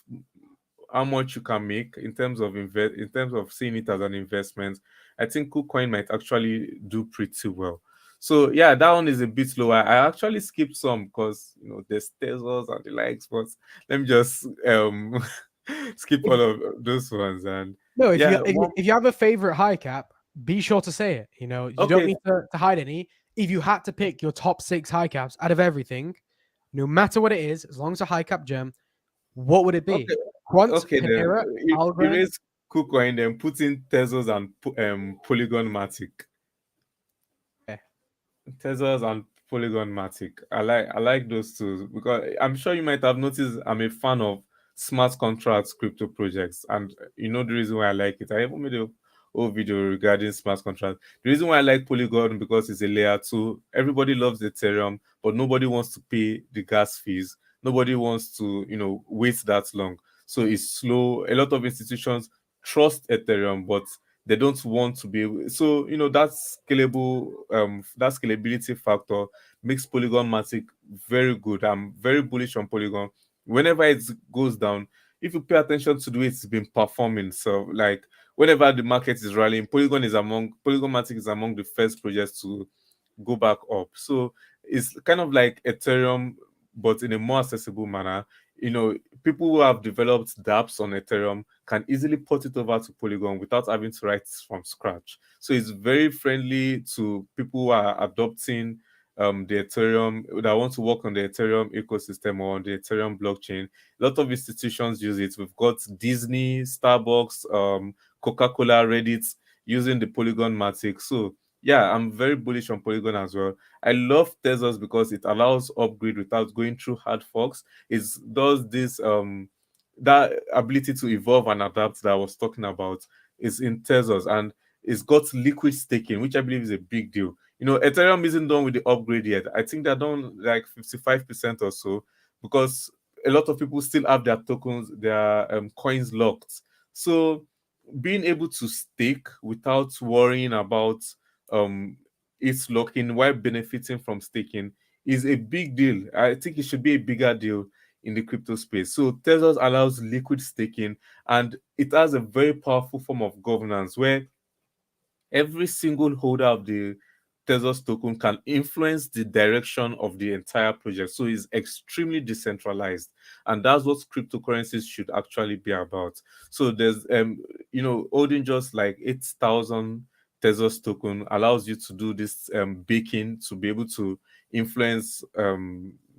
how much you can make, in terms of seeing it as an investment, I think KuCoin might actually do pretty well. So yeah, that one is a bit lower. I actually skipped some because there's Tezos and the likes, but let me just skip
If,
all of those ones. And
no, if
yeah,
you if you,
one
if you have a favorite high cap, be sure to say it. You don't
okay,
need to hide any. If you had to pick your top 6 high caps out of everything, no matter what it is, as long as a high cap gem, what would it be?
okay,
Quant,
okay. Then
Hedera, Algorand?
erase KuCoin, then put in Tezos and Polygon Matic.
Okay.
Tezos and Polygon Matic. I like those two because I'm sure you might have noticed I'm a fan of smart contracts crypto projects, and you know the reason why I like it. I even made a whole video regarding smart contracts. The reason why I like Polygon because it's a layer two. Everybody loves Ethereum, but nobody wants to pay the gas fees. Nobody wants to wait that long. So it's slow. A lot of institutions trust Ethereum, but they don't want to be able, so that scalability factor makes Polygon Matic very good. I'm very bullish on Polygon. Whenever it goes down, if you pay attention to the way it's been performing, so like whenever the market is rallying, Polygon Matic is among the first projects to go back up. So it's kind of like Ethereum, but in a more accessible manner. People who have developed dApps on Ethereum can easily port it over to Polygon without having to write from scratch. So it's very friendly to people who are adopting the Ethereum, that want to work on the Ethereum ecosystem or on the Ethereum blockchain. A lot of institutions use it. We've got Disney, Starbucks, Coca-Cola, Reddit using the Polygon Matic. So yeah, I'm very bullish on Polygon as well. I love Tezos because it allows upgrade without going through hard forks. It does this that ability to evolve and adapt that I was talking about is in Tezos, and it's got liquid staking, which I believe is a big deal. Ethereum isn't done with the upgrade yet. I think they're done like 55% or so because a lot of people still have their tokens, their coins locked. So being able to stake without worrying about um its locking while benefiting from staking is a big deal. I think it should be a bigger deal in the crypto space. So Tezos allows liquid staking, and it has a very powerful form of governance where every single holder of the Tezos token can influence the direction of the entire project. So it's extremely decentralized. And that's what cryptocurrencies should actually be about. So there's holding just like 8,000 Tezos token allows you to do this baking to be able to influence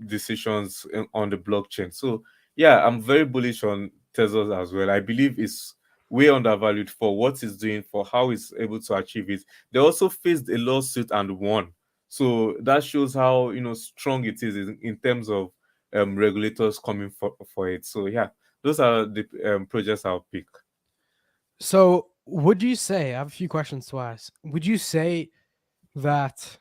decisions on the blockchain. So yeah, I'm very bullish on Tezos as well. I believe it's way undervalued for what it's doing, for how it's able to achieve it. They also faced a lawsuit and won. So that shows how strong it is in terms of regulators coming for it. So yeah, those are the projects I'll pick.
So, would you say, I have a few questions to ask. Would you say that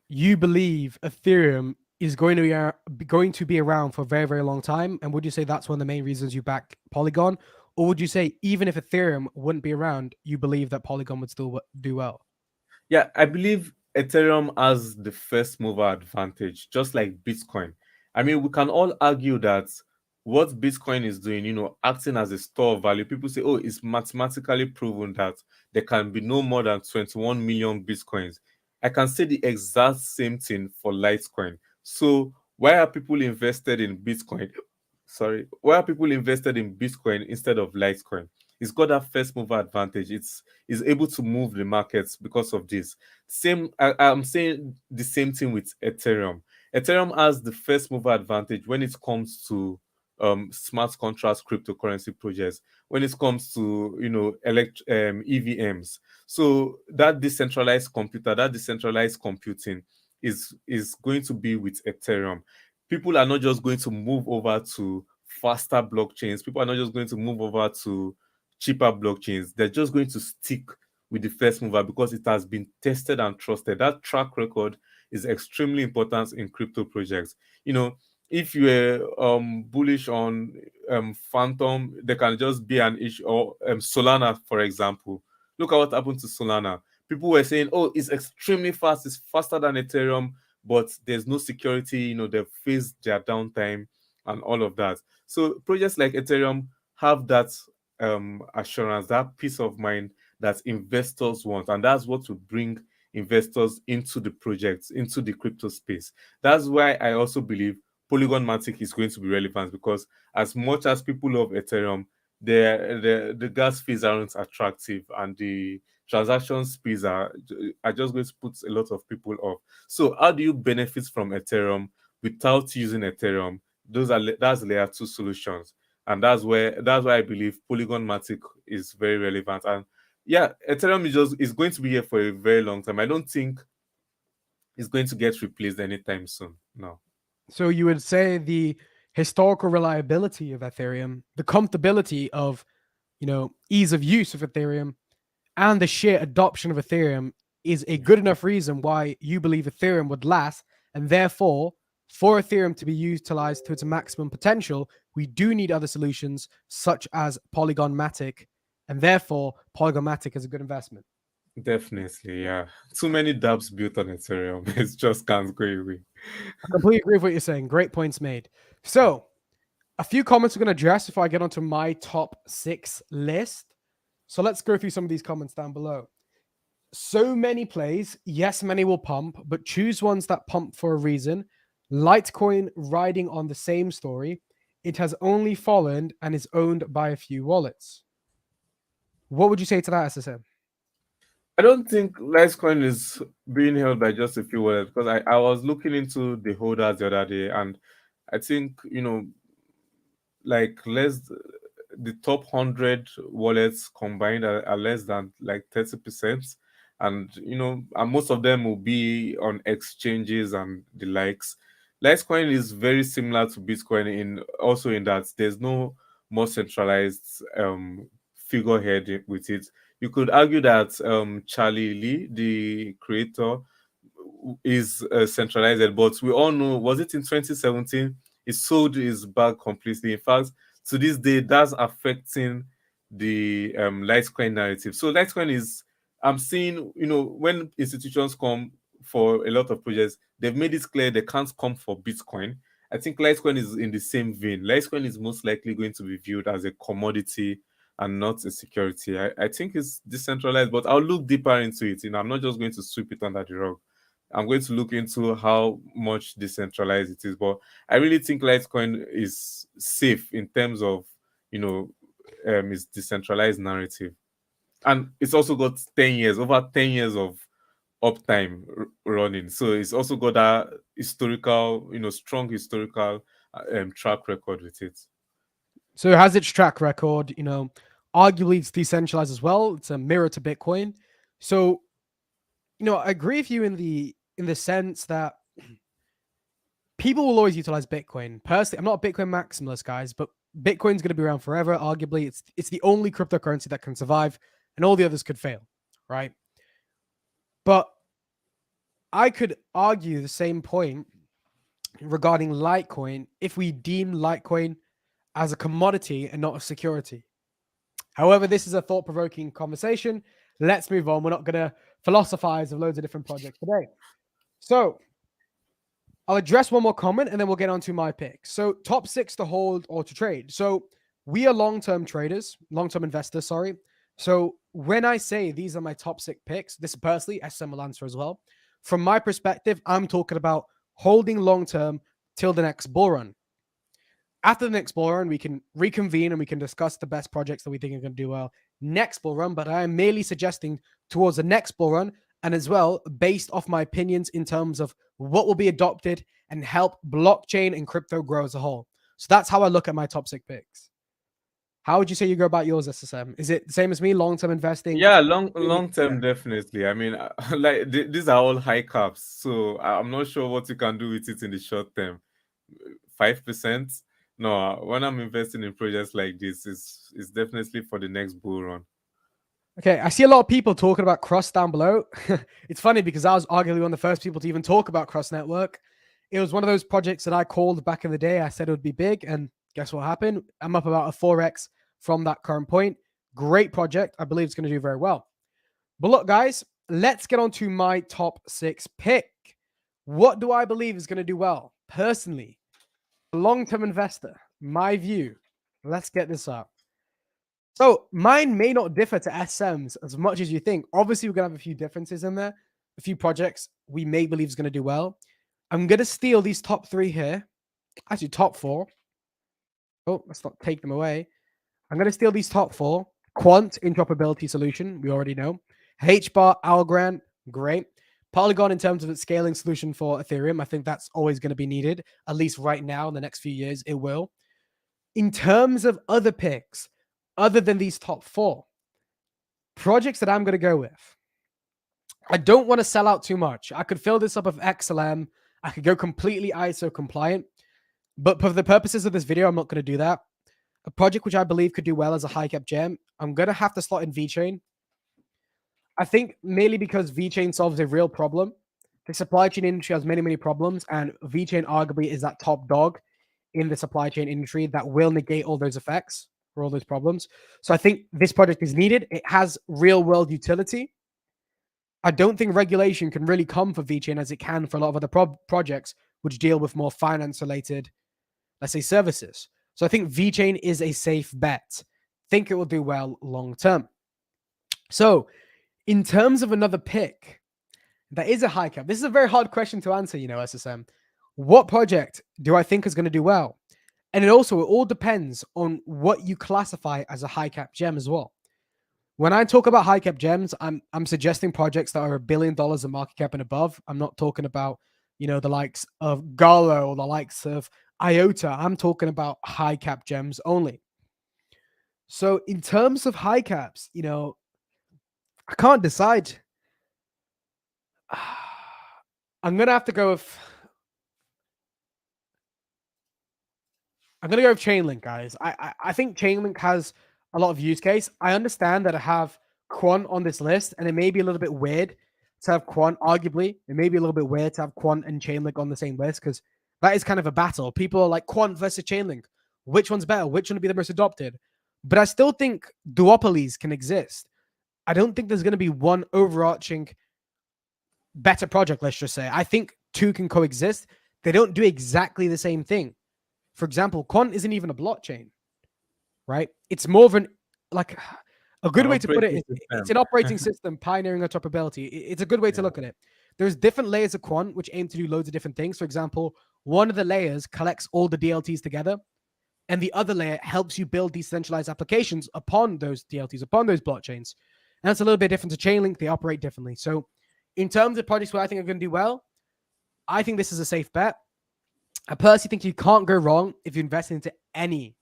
you believe Ethereum is going to be around for a very, very long time? And would you say that's one of the main reasons you back Polygon? Or would you say even if Ethereum wouldn't be around, you believe that Polygon would still do well?
Yeah, I believe Ethereum has the first mover advantage, just like Bitcoin. I mean, we can all argue that what Bitcoin is doing, acting as a store of value, people say, oh, it's mathematically proven that there can be no more than 21 million Bitcoins. I can say the exact same thing for Litecoin. So, why are people invested in Bitcoin? Sorry, why are people invested in Bitcoin instead of Litecoin? It's got that first mover advantage. It's is able to move the markets because of this. I'm saying the same thing with Ethereum. Ethereum has the first mover advantage when it comes to smart contract cryptocurrency projects when it comes to EVMs. So that decentralized computer, that decentralized computing is going to be with Ethereum. People are not just going to move over to faster blockchains. People are not just going to move over to cheaper blockchains. They're just going to stick with the first mover because it has been tested and trusted. That track record is extremely important in crypto projects. If you're bullish on Phantom, there can just be an issue, or Solana, for example. Look at what happened to Solana. People were saying, oh, it's extremely fast, it's faster than Ethereum, but there's no security, they've faced their downtime and all of that. So projects like Ethereum have that assurance, that peace of mind that investors want, and that's what will bring investors into the projects, into the crypto space. That's why I also believe Polygon Matic is going to be relevant, because as much as people love Ethereum, the gas fees aren't attractive, and the transaction speeds are just going to put a lot of people off. So how do you benefit from Ethereum without using Ethereum? That's layer 2 solutions, and that's why I believe Polygon Matic is very relevant. And yeah, Ethereum is going to be here for a very long time. I don't think it's going to get replaced anytime soon. No.
So you would say the historical reliability of Ethereum, the comfortability of, ease of use of Ethereum, and the sheer adoption of Ethereum is a good enough reason why you believe Ethereum would last. And therefore, for Ethereum to be utilized to its maximum potential, we do need other solutions such as Polygon Matic. And therefore, Polygon Matic is a good investment.
Definitely, yeah. Too many dApps built on Ethereum. It just can't go away.
I completely agree with what you're saying. Great points made. So, a few comments we're going to address before I get onto my top 6 list. So let's go through some of these comments down below. So many plays, yes, many will pump, but choose ones that pump for a reason. Litecoin riding on the same story. It has only fallen and is owned by a few wallets. What would you say to that, SSM?
I don't think Litecoin is being held by just a few wallets, because I was looking into the holders the other day, and I think, like the top 100 wallets combined are less than like 30%. And, and most of them will be on exchanges and the likes. Litecoin is very similar to Bitcoin in that there's no more centralized figurehead with it. You could argue that Charlie Lee, the creator, is centralized, but we all know, was it in 2017? He sold his bag completely. In fact, to this day, that's affecting the Litecoin narrative. So Litecoin is, I'm seeing, when institutions come for a lot of projects, they've made it clear they can't come for Bitcoin. I think Litecoin is in the same vein. Litecoin is most likely going to be viewed as a commodity and not a security. I think it's decentralized, but I'll look deeper into it. I'm not just going to sweep it under the rug. I'm going to look into how much decentralized it is. But I really think Litecoin is safe in terms of, its decentralized narrative. And it's also got 10 years, over 10 years of uptime running. So it's also got that historical, strong historical track record with it.
So it has its track record, arguably it's decentralized as well. It's a mirror to Bitcoin. So, I agree with you in the sense that people will always utilize Bitcoin. Personally, I'm not a Bitcoin maximalist, guys, but Bitcoin's going to be around forever. Arguably, it's the only cryptocurrency that can survive, and all the others could fail, right? But I could argue the same point regarding Litecoin if we deem Litecoin as a commodity and not a security. However, this is a thought-provoking conversation. Let's move on. We're not going to philosophize of loads of different projects today. So I'll address one more comment and then we'll get on to my pick. So top 6 to hold or to trade. So we are long-term traders, long-term investors, sorry. So when I say these are my top 6 picks, this personally, SM will answer as well. From my perspective, I'm talking about holding long-term till the next bull run. After the next bull run, we can reconvene and we can discuss the best projects that we think are going to do well next bull run. But I am merely suggesting towards the next bull run, and as well based off my opinions in terms of what will be adopted and help blockchain and crypto grow as a whole. So that's how I look at my top 6 picks. How would you say you go about yours, SSM? Is it the same as me, long-term investing?
Yeah, long term, definitely. I mean, like these are all high caps, so I'm not sure what you can do with it in the short term. 5%? No, when I'm investing in projects like this, is definitely for the next bull run.
Okay, I see a lot of people talking about Cross down below. It's funny because I was arguably one of the first people to even talk about Cross Network. It was one of those projects that I called back in the day. I said it would be big, and guess what happened? I'm up about a 4x from that current point. Great project. I believe it's going to do very well. But look, guys, let's get on to my top 6 pick. What do I believe is going to do well? Personally, a long-term investor, my view. Let's get this up. So mine may not differ to SM's as much as you think. Obviously, we're going to have a few differences in there, a few projects we may believe is going to do well. I'm going to steal these top 3 here. Actually, top 4. Oh, let's not take them away. I'm going to steal these top 4. Quant interoperability solution, we already know. HBAR, Algorand, great. Polygon in terms of its scaling solution for Ethereum, I think that's always going to be needed, at least right now in the next few years, it will. In terms of other picks, other than these top 4, projects that I'm going to go with, I don't want to sell out too much. I could fill this up with XLM. I could go completely ISO compliant. But for the purposes of this video, I'm not going to do that. A project which I believe could do well as a high cap gem, I'm going to have to slot in VeChain. I think merely because VeChain solves a real problem. The supply chain industry has many, many problems, and VeChain arguably is that top dog in the supply chain industry that will negate all those effects or all those problems. So I think this project is needed. It has real world utility. I don't think regulation can really come for VeChain as it can for a lot of other projects which deal with more finance related, let's say, services. So I think VeChain is a safe bet. Think it will do well long term. So in terms of another pick, that is a high cap. This is a very hard question to answer, SSM. What project do I think is going to do well? And it all depends on what you classify as a high cap gem as well. When I talk about high cap gems, I'm suggesting projects that are $1 billion in market cap and above. I'm not talking about, the likes of Galo or the likes of IOTA. I'm talking about high cap gems only. So in terms of high caps, I can't decide. I'm going to have to go with Chainlink, guys. I think Chainlink has a lot of use case. I understand that I have Quant on this list, and it may be a little bit weird to have Quant. Arguably, it may be a little bit weird to have Quant and Chainlink on the same list because that is kind of a battle. People are like Quant versus Chainlink. Which one's better? Which one would be the most adopted? But I still think duopolies can exist. I don't think there's going to be one overarching better project, let's just say. I think two can coexist. They don't do exactly the same thing. For example, Quant isn't even a blockchain, right? It's more of a good way to put it. It's an operating system pioneering interoperability. It's a good way to look at it. There's different layers of Quant which aim to do loads of different things. For example, one of the layers collects all the DLTs together, and the other layer helps you build decentralized applications upon those DLTs, upon those blockchains. And that's a little bit different to Chainlink. They operate differently. So in terms of projects where I think are going to do well, I think this is a safe bet. I personally think you can't go wrong if you invest into any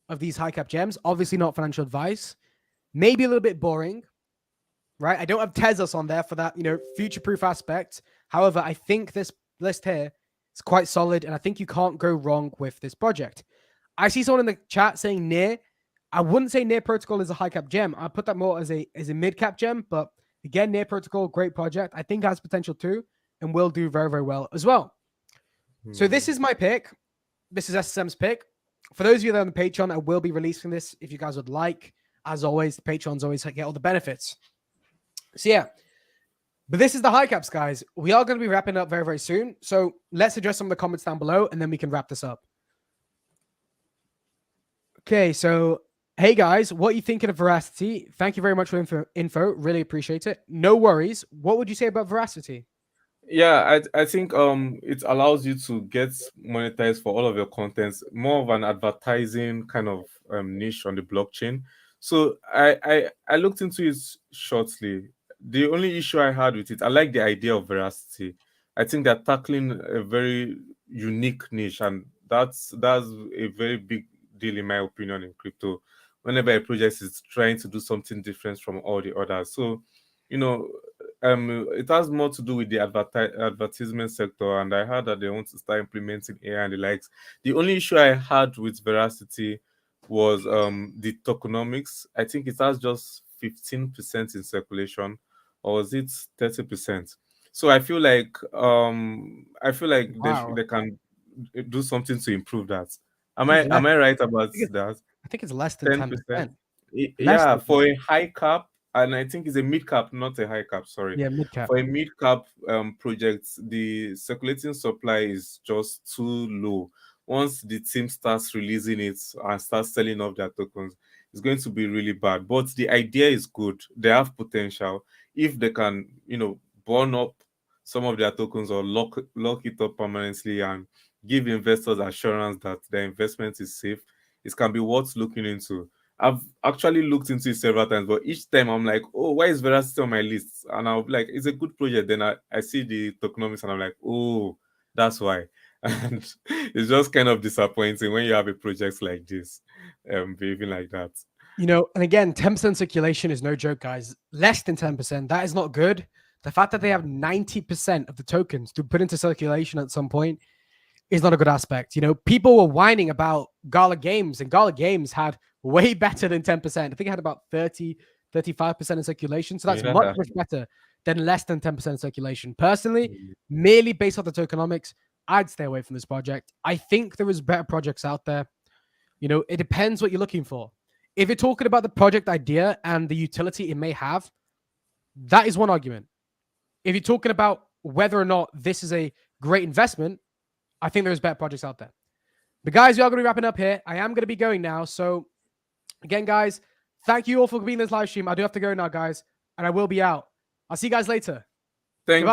of these high cap gems. Obviously not financial advice. Maybe a little bit boring, right? I don't have Tezos on there for that, future-proof aspect. However, I think this list here is quite solid, and I think you can't go wrong with this project. I see someone in the chat saying Near. I wouldn't say Near Protocol is a high cap gem. I put that more as a mid cap gem, but again, Near Protocol, great project. I think has potential too, and will do very, very well as well. So this is my pick. This is SSM's pick. For those of you that are on the Patreon, I will be releasing this if you guys would like. As always, the Patrons always get all the benefits. So yeah, but this is the high caps, guys. We are going to be wrapping up very, very soon. So let's address some of the comments down below, and then we can wrap this up. Okay, so hey guys, what are you thinking of Veracity? Thank you very much for info. Really appreciate it. No worries. What would you say about Veracity?
Yeah, I think it allows you to get monetized for all of your contents, more of an advertising kind of niche on the blockchain. So I looked into it shortly. The only issue I had with it, I like the idea of Veracity. I think they're tackling a very unique niche, and That's a very big deal in my opinion in crypto. Whenever a project is trying to do something different from all the others, so you know, it has more to do with the advertisement sector, and I heard that they want to start implementing AI and the likes. The only issue I had with Veracity was the tokenomics. I think it has just 15% in circulation, or was it 30%? So I feel like
Wow.
they can do something to improve that.
I think it's less.
Am I right
I
about
think it's,
that?
I think it's less than
10%.
10%. Less
Yeah,
than
for
10%.
a high cap, and I think it's a mid cap, not a high cap. Sorry,
Yeah, mid cap.
for a mid cap project, the circulating supply is just too low. Once the team starts releasing it and starts selling off their tokens, it's going to be really bad. But the idea is good. They have potential if they can, burn up some of their tokens or lock it up permanently and give investors assurance that their investment is safe. It can be worth looking into. I've actually looked into it several times, but each time I'm like, oh, why is Veracity on my list? And I'll be like, it's a good project. Then I see the tokenomics and I'm like, oh, that's why. And it's just kind of disappointing when you have a project like this behaving like that.
And again, 10% circulation is no joke, guys. Less than 10%, that is not good. The fact that they have 90% of the tokens to put into circulation at some point is not a good aspect. People were whining about Gala Games, and Gala Games had way better than 10%. I think it had about 35% in circulation. So that's much,
Yeah.
much better than less than 10% circulation. Personally, merely based off the tokenomics, I'd stay away from this project. I think there is better projects out there. It depends what you're looking for. If you're talking about the project idea and the utility it may have, that is one argument. If you're talking about whether or not this is a great investment, I think there's better projects out there. But guys, we are going to be wrapping up here. I am going to be going now. So again, guys, thank you all for being in this live stream. I do have to go now, guys, and I will be out. I'll see you guys later.
Thank
Goodbye.